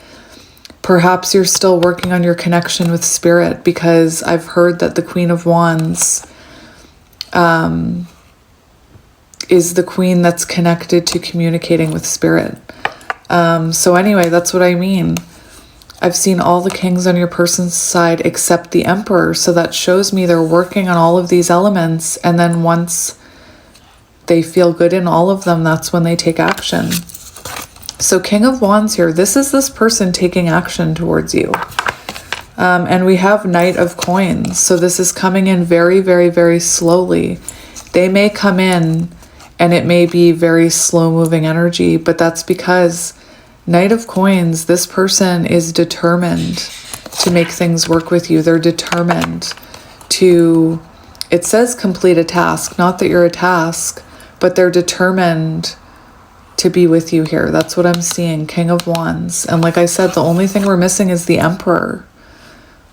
Perhaps you're still working on your connection with spirit, because I've heard that the Queen of Wands is the queen that's connected to communicating with spirit. So anyway, that's what I mean. I've seen all the kings on your person's side except the Emperor. So that shows me they're working on all of these elements. And then once they feel good in all of them, that's when they take action. So King of Wands here, this is this person taking action towards you. And we have Knight of Coins. So this is coming in very, very, very slowly. They may come in and it may be very slow moving energy, but that's because Knight of Coins, this person is determined to make things work with you. They're determined to, it says complete a task, not that you're a task, but they're determined to be with you here. That's what I'm seeing, King of Wands. And like I said, the only thing we're missing is the Emperor.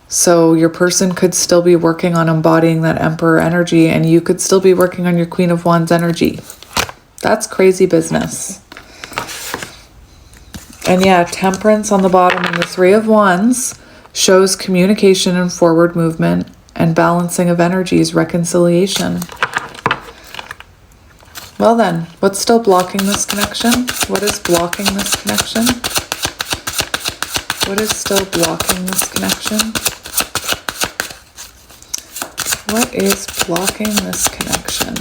So your person could still be working on embodying that Emperor energy, and you could still be working on your Queen of Wands energy. That's crazy business. And yeah, Temperance on the bottom and the Three of Wands shows communication and forward movement and balancing of energies, reconciliation. Well then, what's still blocking this connection? What is blocking this connection? What is still blocking this connection? What is blocking this connection?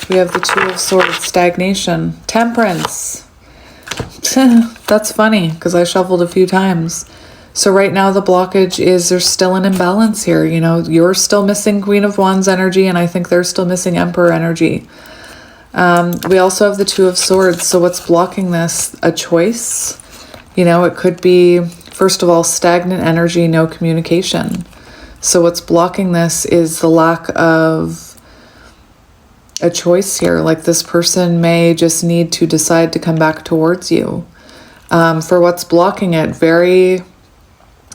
We have the Two of Swords, stagnation, Temperance. That's funny because I shuffled a few times. So right now the blockage is there's still an imbalance here. You know, you're still missing Queen of Wands energy, and I think they're still missing Emperor energy. We also have the Two of Swords. So what's blocking this? A choice. You know, it could be, first of all, stagnant energy, no communication. So what's blocking this is the lack of a choice here. Like this person may just need to decide to come back towards you. For what's blocking it, very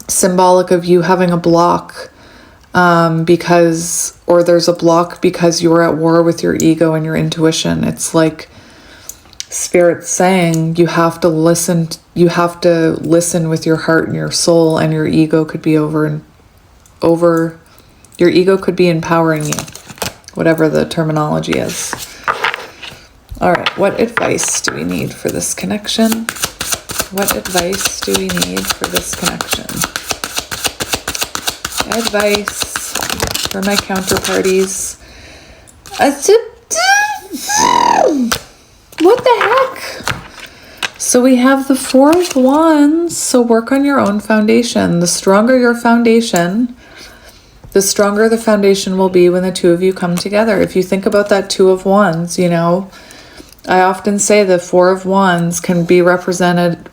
symbolic of you having a block because, or there's a block because you're at war with your ego and your intuition. It's like Spirit's saying you have to listen with your heart and your soul, and your ego could be your ego could be empowering you, whatever the terminology is. All right, what advice do we need for this connection? What advice do we need for this connection? Advice for my counterparties. What the heck? So we have the Four of Wands. So work on your own foundation. The stronger your foundation, the stronger the foundation will be when the two of you come together. If you think about that Two of Wands, you know, I often say the Four of Wands can be represent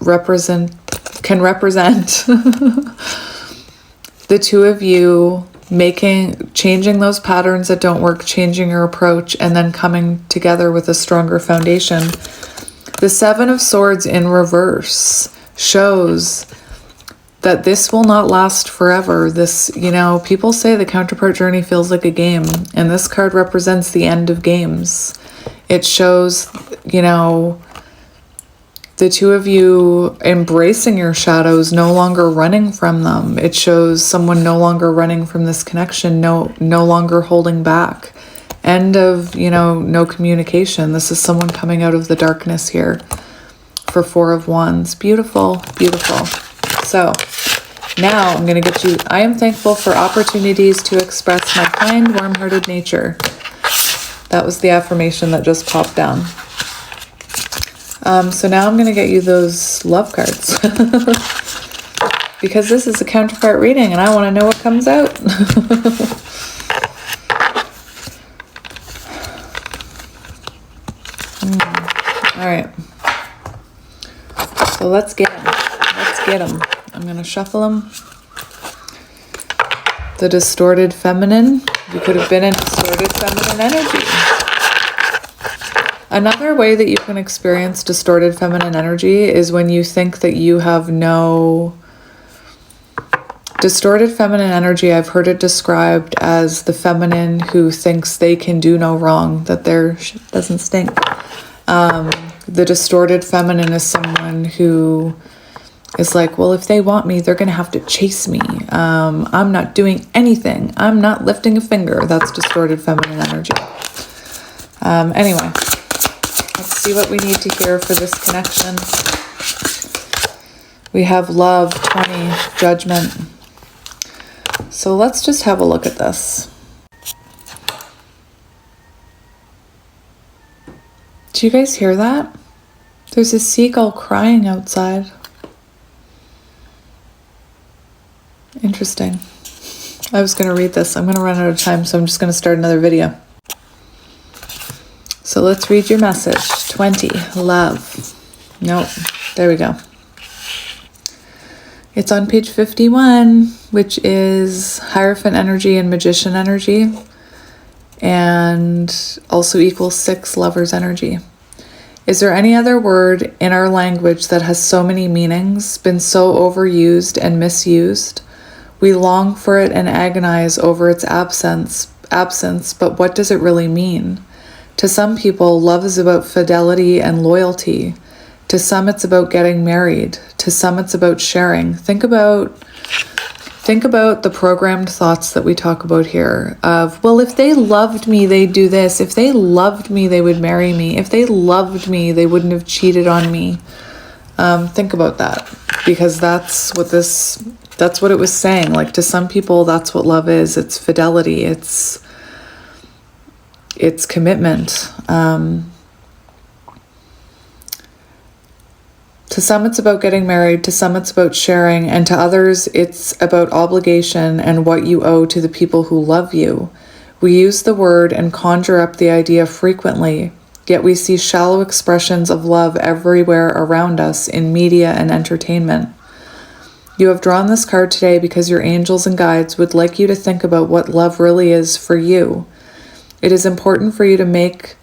the two of you changing those patterns that don't work, changing your approach, and then coming together with a stronger foundation. The Seven of Swords in reverse shows that this will not last forever. This, you know, people say the counterpart journey feels like a game, and this card represents the end of games. It shows, you know, the two of you embracing your shadows, no longer running from them. It shows someone no longer running from this connection, no longer holding back. End of, you know, no communication. This is someone coming out of the darkness here for Four of Wands. Beautiful, beautiful. So now I'm going to get you, I am thankful for opportunities to express my kind, warm-hearted nature. That was the affirmation that just popped down. So now I'm going to get you those love cards. Because this is a counterpart reading and I want to know what comes out. All right. So let's get them. Let's get them. I'm going to shuffle them. The distorted feminine. You could have been in distorted feminine energy. Another way that you can experience distorted feminine energy is when you think that you have no... Distorted feminine energy, I've heard it described as the feminine who thinks they can do no wrong, that their shit doesn't stink. The distorted feminine is someone who is like, well, if they want me, they're going to have to chase me. I'm not doing anything. I'm not lifting a finger. That's distorted feminine energy. Anyway. Let's see what we need to hear for this connection. We have love, 20, judgment. So let's just have a look at this. Do you guys hear that? There's a seagull crying outside. Interesting. I was going to read this. I'm going to run out of time, so I'm just going to start another video. So let's read your message. 20, love. Nope, there we go. It's on page 51, which is Hierophant energy and Magician energy, and also equals 6 Lover's energy. Is there any other word in our language that has so many meanings, been so overused and misused? We long for it and agonize over its absence, but what does it really mean? To some people, love is about fidelity and loyalty. To some, it's about getting married. To some, it's about sharing. Think about the programmed thoughts that we talk about here of, well, if they loved me, they'd do this. If they loved me, they would marry me. If they loved me, they wouldn't have cheated on me. Think about that, because that's what it was saying. Like, to some people, that's what love is. It's fidelity. It's commitment. To some, it's about getting married. To some, it's about sharing. And to others, it's about obligation and what you owe to the people who love you. We use the word and conjure up the idea frequently, yet we see shallow expressions of love everywhere around us in media and entertainment. You have drawn this card today because your angels and guides would like you to think about what love really is for you. It is important for you to make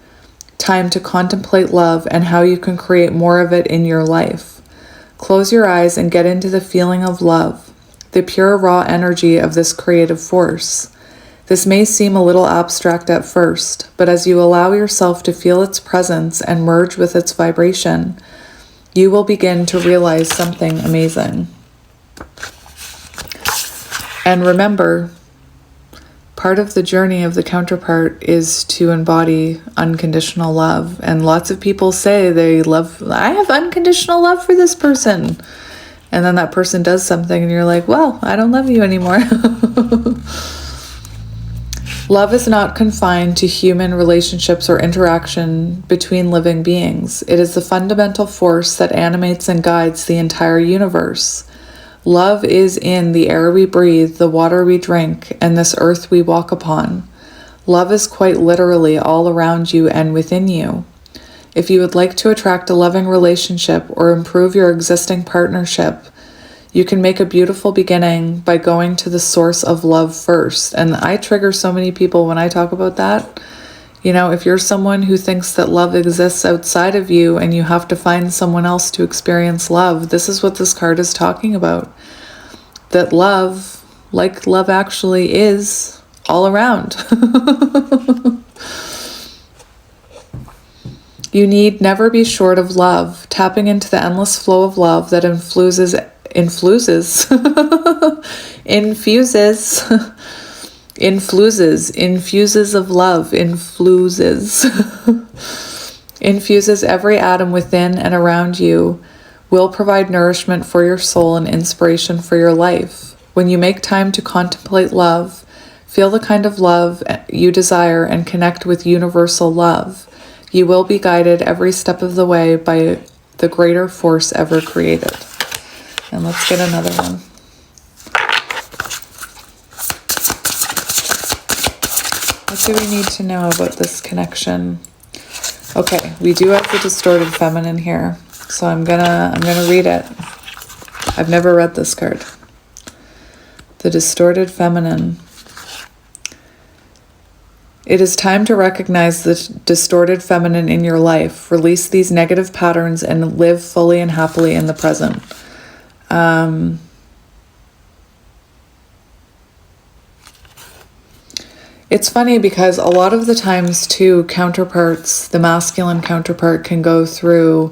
time to contemplate love and how you can create more of it in your life. Close your eyes and get into the feeling of love, the pure raw energy of this creative force. This may seem a little abstract at first, but as you allow yourself to feel its presence and merge with its vibration, you will begin to realize something amazing. And remember, part of the journey of the counterpart is to embody unconditional love. And lots of people say I have unconditional love for this person. And then that person does something and you're like, well, I don't love you anymore. Love is not confined to human relationships or interaction between living beings. It is the fundamental force that animates and guides the entire universe. Love is in the air we breathe, the water we drink, and this earth we walk upon. Love is quite literally all around you and within you. If you would like to attract a loving relationship or improve your existing partnership, you can make a beautiful beginning by going to the source of love first. And I trigger so many people when I talk about that. You know, if you're someone who thinks that love exists outside of you and you have to find someone else to experience love, this is what this card is talking about. That love, like love actually is, all around. You need never be short of love, tapping into the endless flow of love that infuses of love, infuses every atom within and around you, will provide nourishment for your soul and inspiration for your life. When you make time to contemplate love, feel the kind of love you desire and connect with universal love, you will be guided every step of the way by the greater force ever created. And let's get another one. What do we need to know about this connection? Okay, we do have the distorted feminine here, so I'm gonna read it. I've never read this card. The distorted feminine. It is time to recognize the distorted feminine in your life. Release these negative patterns and live fully and happily in the present. It's funny because a lot of the times too, counterparts, the masculine counterpart can go through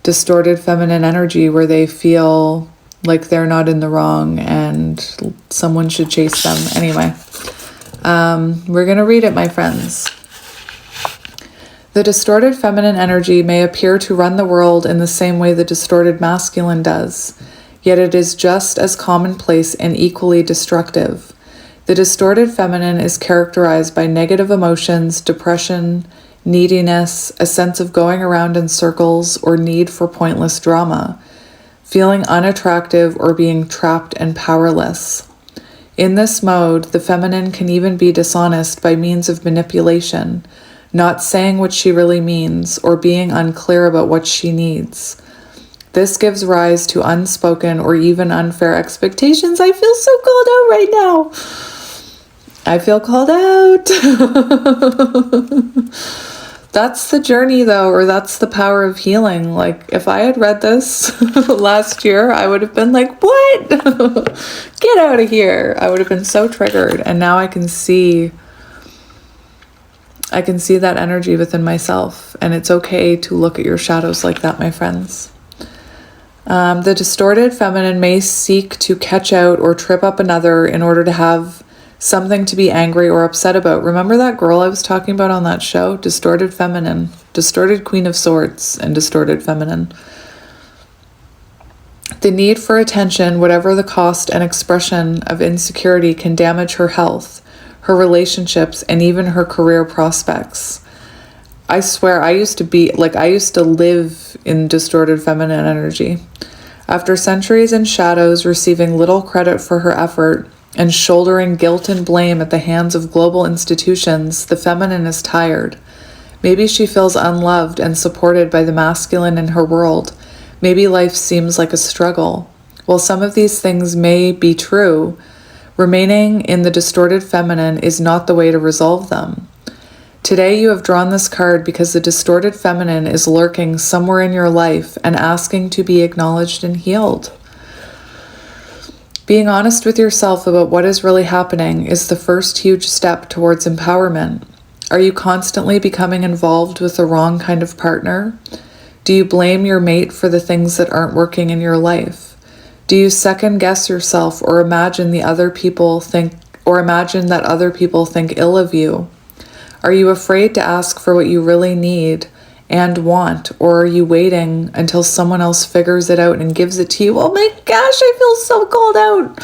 distorted feminine energy where they feel like they're not in the wrong and someone should chase them. Anyway, we're going to read it, my friends. The distorted feminine energy may appear to run the world in the same way the distorted masculine does, yet it is just as commonplace and equally destructive. The distorted feminine is characterized by negative emotions, depression, neediness, a sense of going around in circles, or need for pointless drama, feeling unattractive or being trapped and powerless. In this mode, the feminine can even be dishonest by means of manipulation, not saying what she really means, or being unclear about what she needs. This gives rise to unspoken or even unfair expectations. I feel so called out right now. I feel called out. That's the journey though, or that's the power of healing. Like if I had read this last year, I would have been like, what? Get out of here. I would have been so triggered. And now I can see that energy within myself. And it's okay to look at your shadows like that, my friends. The distorted feminine may seek to catch out or trip up another in order to have something to be angry or upset about. Remember that girl I was talking about on that show? Distorted feminine, distorted queen of swords, and distorted feminine. The need for attention, whatever the cost and expression of insecurity, can damage her health, her relationships, and even her career prospects. I swear, I used to live in distorted feminine energy. After centuries in shadows, receiving little credit for her effort, and shouldering guilt and blame at the hands of global institutions, the feminine is tired. Maybe she feels unloved and supported by the masculine in her world. Maybe life seems like a struggle. While some of these things may be true, remaining in the distorted feminine is not the way to resolve them. Today you have drawn this card because the distorted feminine is lurking somewhere in your life and asking to be acknowledged and healed. Being honest with yourself about what is really happening is the first huge step towards empowerment. Are you constantly becoming involved with the wrong kind of partner? Do you blame your mate for the things that aren't working in your life? Do you second guess yourself or imagine that other people think ill of you? Are you afraid to ask for what you really need and want, or are you waiting until someone else figures it out and gives it to you? Oh my gosh, I feel so called out.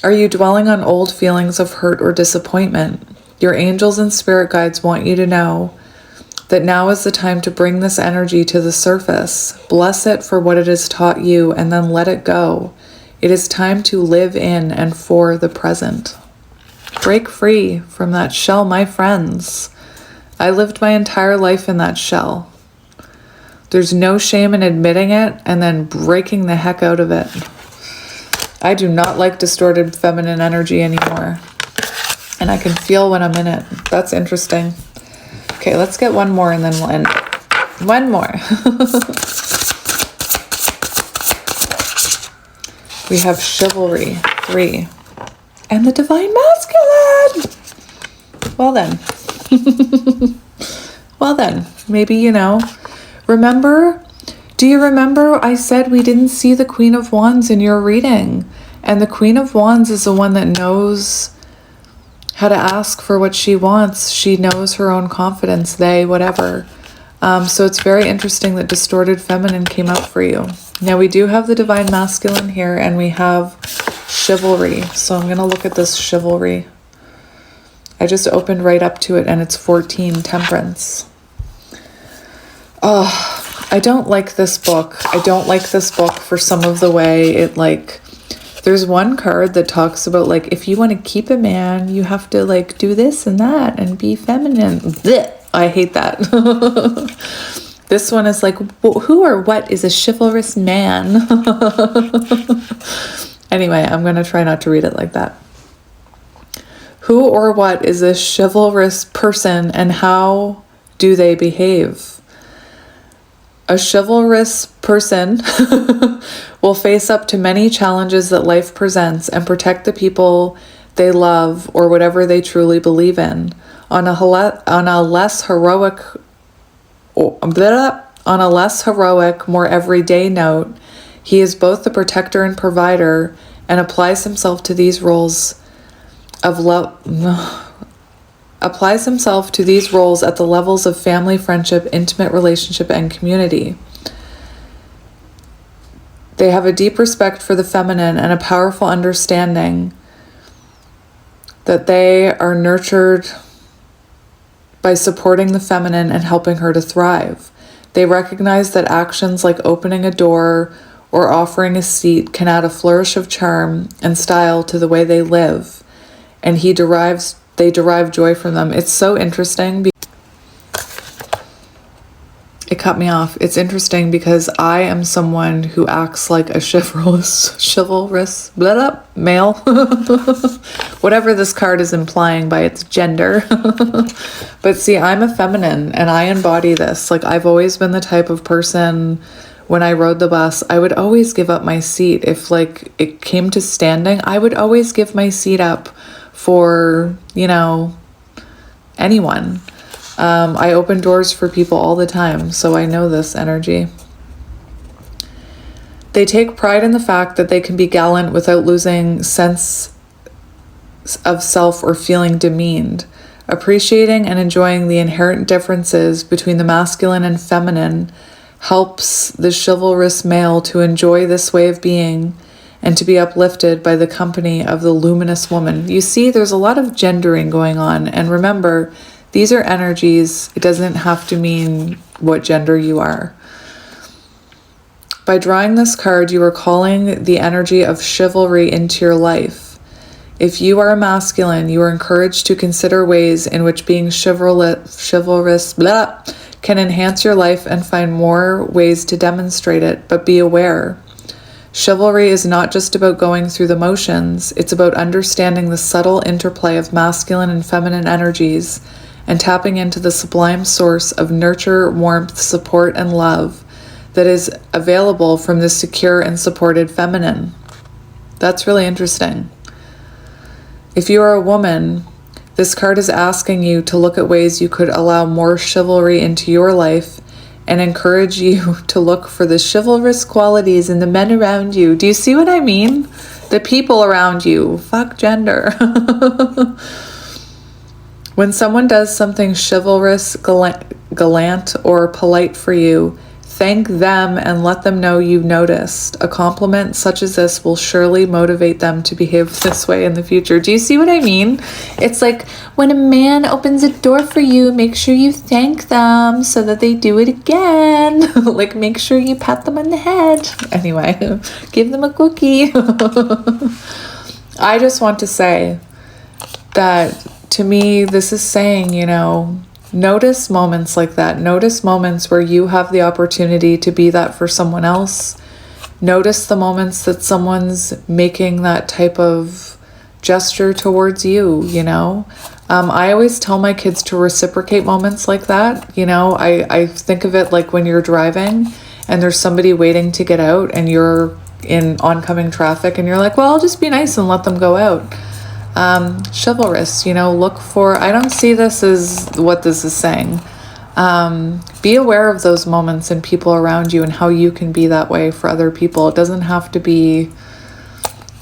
Are you dwelling on old feelings of hurt or disappointment? Your angels and spirit guides want you to know that now is the time to bring this energy to the surface. Bless it for what it has taught you and then let it go. It is time to live in and for the present. Break free from that shell, my friends. I lived my entire life in that shell. There's no shame in admitting it and then breaking the heck out of it. I do not like distorted feminine energy anymore. And I can feel when I'm in it. That's interesting. Okay, let's get one more and then we'll end it. One more. We have chivalry, 3. And the divine masculine. Well then. Well then, maybe, do you remember I said we didn't see the Queen of Wands in your reading? And the Queen of Wands is the one that knows how to ask for what she wants. She knows her own confidence, whatever. So it's very interesting that distorted feminine came up for you. Now we do have the divine masculine here and we have chivalry. So I'm going to look at this chivalry. I just opened right up to it and it's 14, temperance. Oh, I don't like this book. I don't like this book for some of the way it there's one card that talks about if you want to keep a man, you have to do this and that and be feminine. Blech. I hate that. This one is who or what is a chivalrous man? Anyway, I'm going to try not to read it like that. Who or what is a chivalrous person and how do they behave? A chivalrous person will face up to many challenges that life presents and protect the people they love or whatever they truly believe in. On a less heroic, more everyday note, he is both the protector and provider and applies himself to these roles at the levels of family, friendship, intimate relationship, and community. They have a deep respect for the feminine and a powerful understanding that they are nurtured by supporting the feminine and helping her to thrive. They recognize that actions like opening a door or offering a seat can add a flourish of charm and style to the way they live, and they derive joy from them. It's so interesting. It cut me off. It's interesting because I am someone who acts like a chivalrous, male. Whatever this card is implying by its gender. But see, I'm a feminine and I embody this. Like, I've always been the type of person, when I rode the bus, I would always give up my seat. If like it came to standing, I would always give my seat up for, you know, anyone. I open doors for people all the time, so I know this energy. They take pride in the fact that they can be gallant without losing sense of self or feeling demeaned. Appreciating and enjoying the inherent differences between the masculine and feminine helps the chivalrous male to enjoy this way of being and to be uplifted by the company of the luminous woman. You see, there's a lot of gendering going on, and remember, these are energies. It doesn't have to mean what gender you are. By drawing this card, you are calling the energy of chivalry into your life. If you are a masculine, you are encouraged to consider ways in which being chivalrous can enhance your life and find more ways to demonstrate it, but be aware. Chivalry is not just about going through the motions, it's about understanding the subtle interplay of masculine and feminine energies and tapping into the sublime source of nurture, warmth, support, and love that is available from the secure and supported feminine. That's really interesting. If you are a woman, this card is asking you to look at ways you could allow more chivalry into your life and encourage you to look for the chivalrous qualities in the men around you. Do you see what I mean? The people around you. Fuck gender. When someone does something chivalrous, gallant, or polite for you, thank them and let them know you've noticed. A compliment such as this will surely motivate them to behave this way in the future. Do you see what I mean? It's like when a man opens a door for you, make sure you thank them so that they do it again. Like, make sure you pat them on the head. Anyway, give them a cookie. I just want to say that to me, this is saying, you know, notice moments like that. Notice moments where you have the opportunity to be that for someone else. Notice the moments that someone's making that type of gesture towards you, you know. I always tell my kids to reciprocate moments like that. You know, I think of it like when you're driving and there's somebody waiting to get out and you're in oncoming traffic and you're like, well, I'll just be nice and let them go out. Chivalrous, you know, look for, I don't see this as what this is saying. Be aware of those moments and people around you and how you can be that way for other people. It doesn't have to be,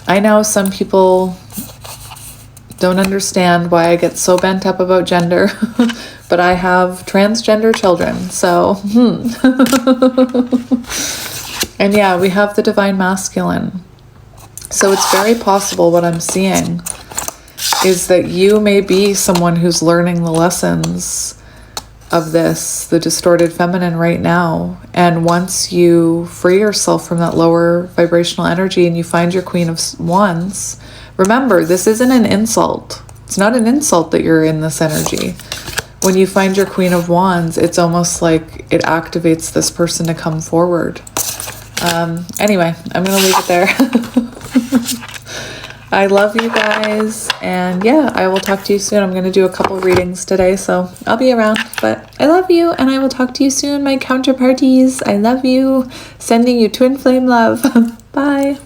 I know some people don't understand why I get so bent up about gender, but I have transgender children, so, And yeah, we have the divine masculine. So it's very possible what I'm seeing is that you may be someone who's learning the lessons of this, the distorted feminine right now. And once you free yourself from that lower vibrational energy and you find your Queen of Wands, remember, this isn't an insult. It's not an insult that you're in this energy. When you find your Queen of Wands, it's almost like it activates this person to come forward. Anyway, I'm going to leave it there. I love you guys, and yeah, I will talk to you soon. I'm going to do a couple readings today, so I'll be around, but I love you, and I will talk to you soon, my counterparties. I love you. Sending you twin flame love. Bye.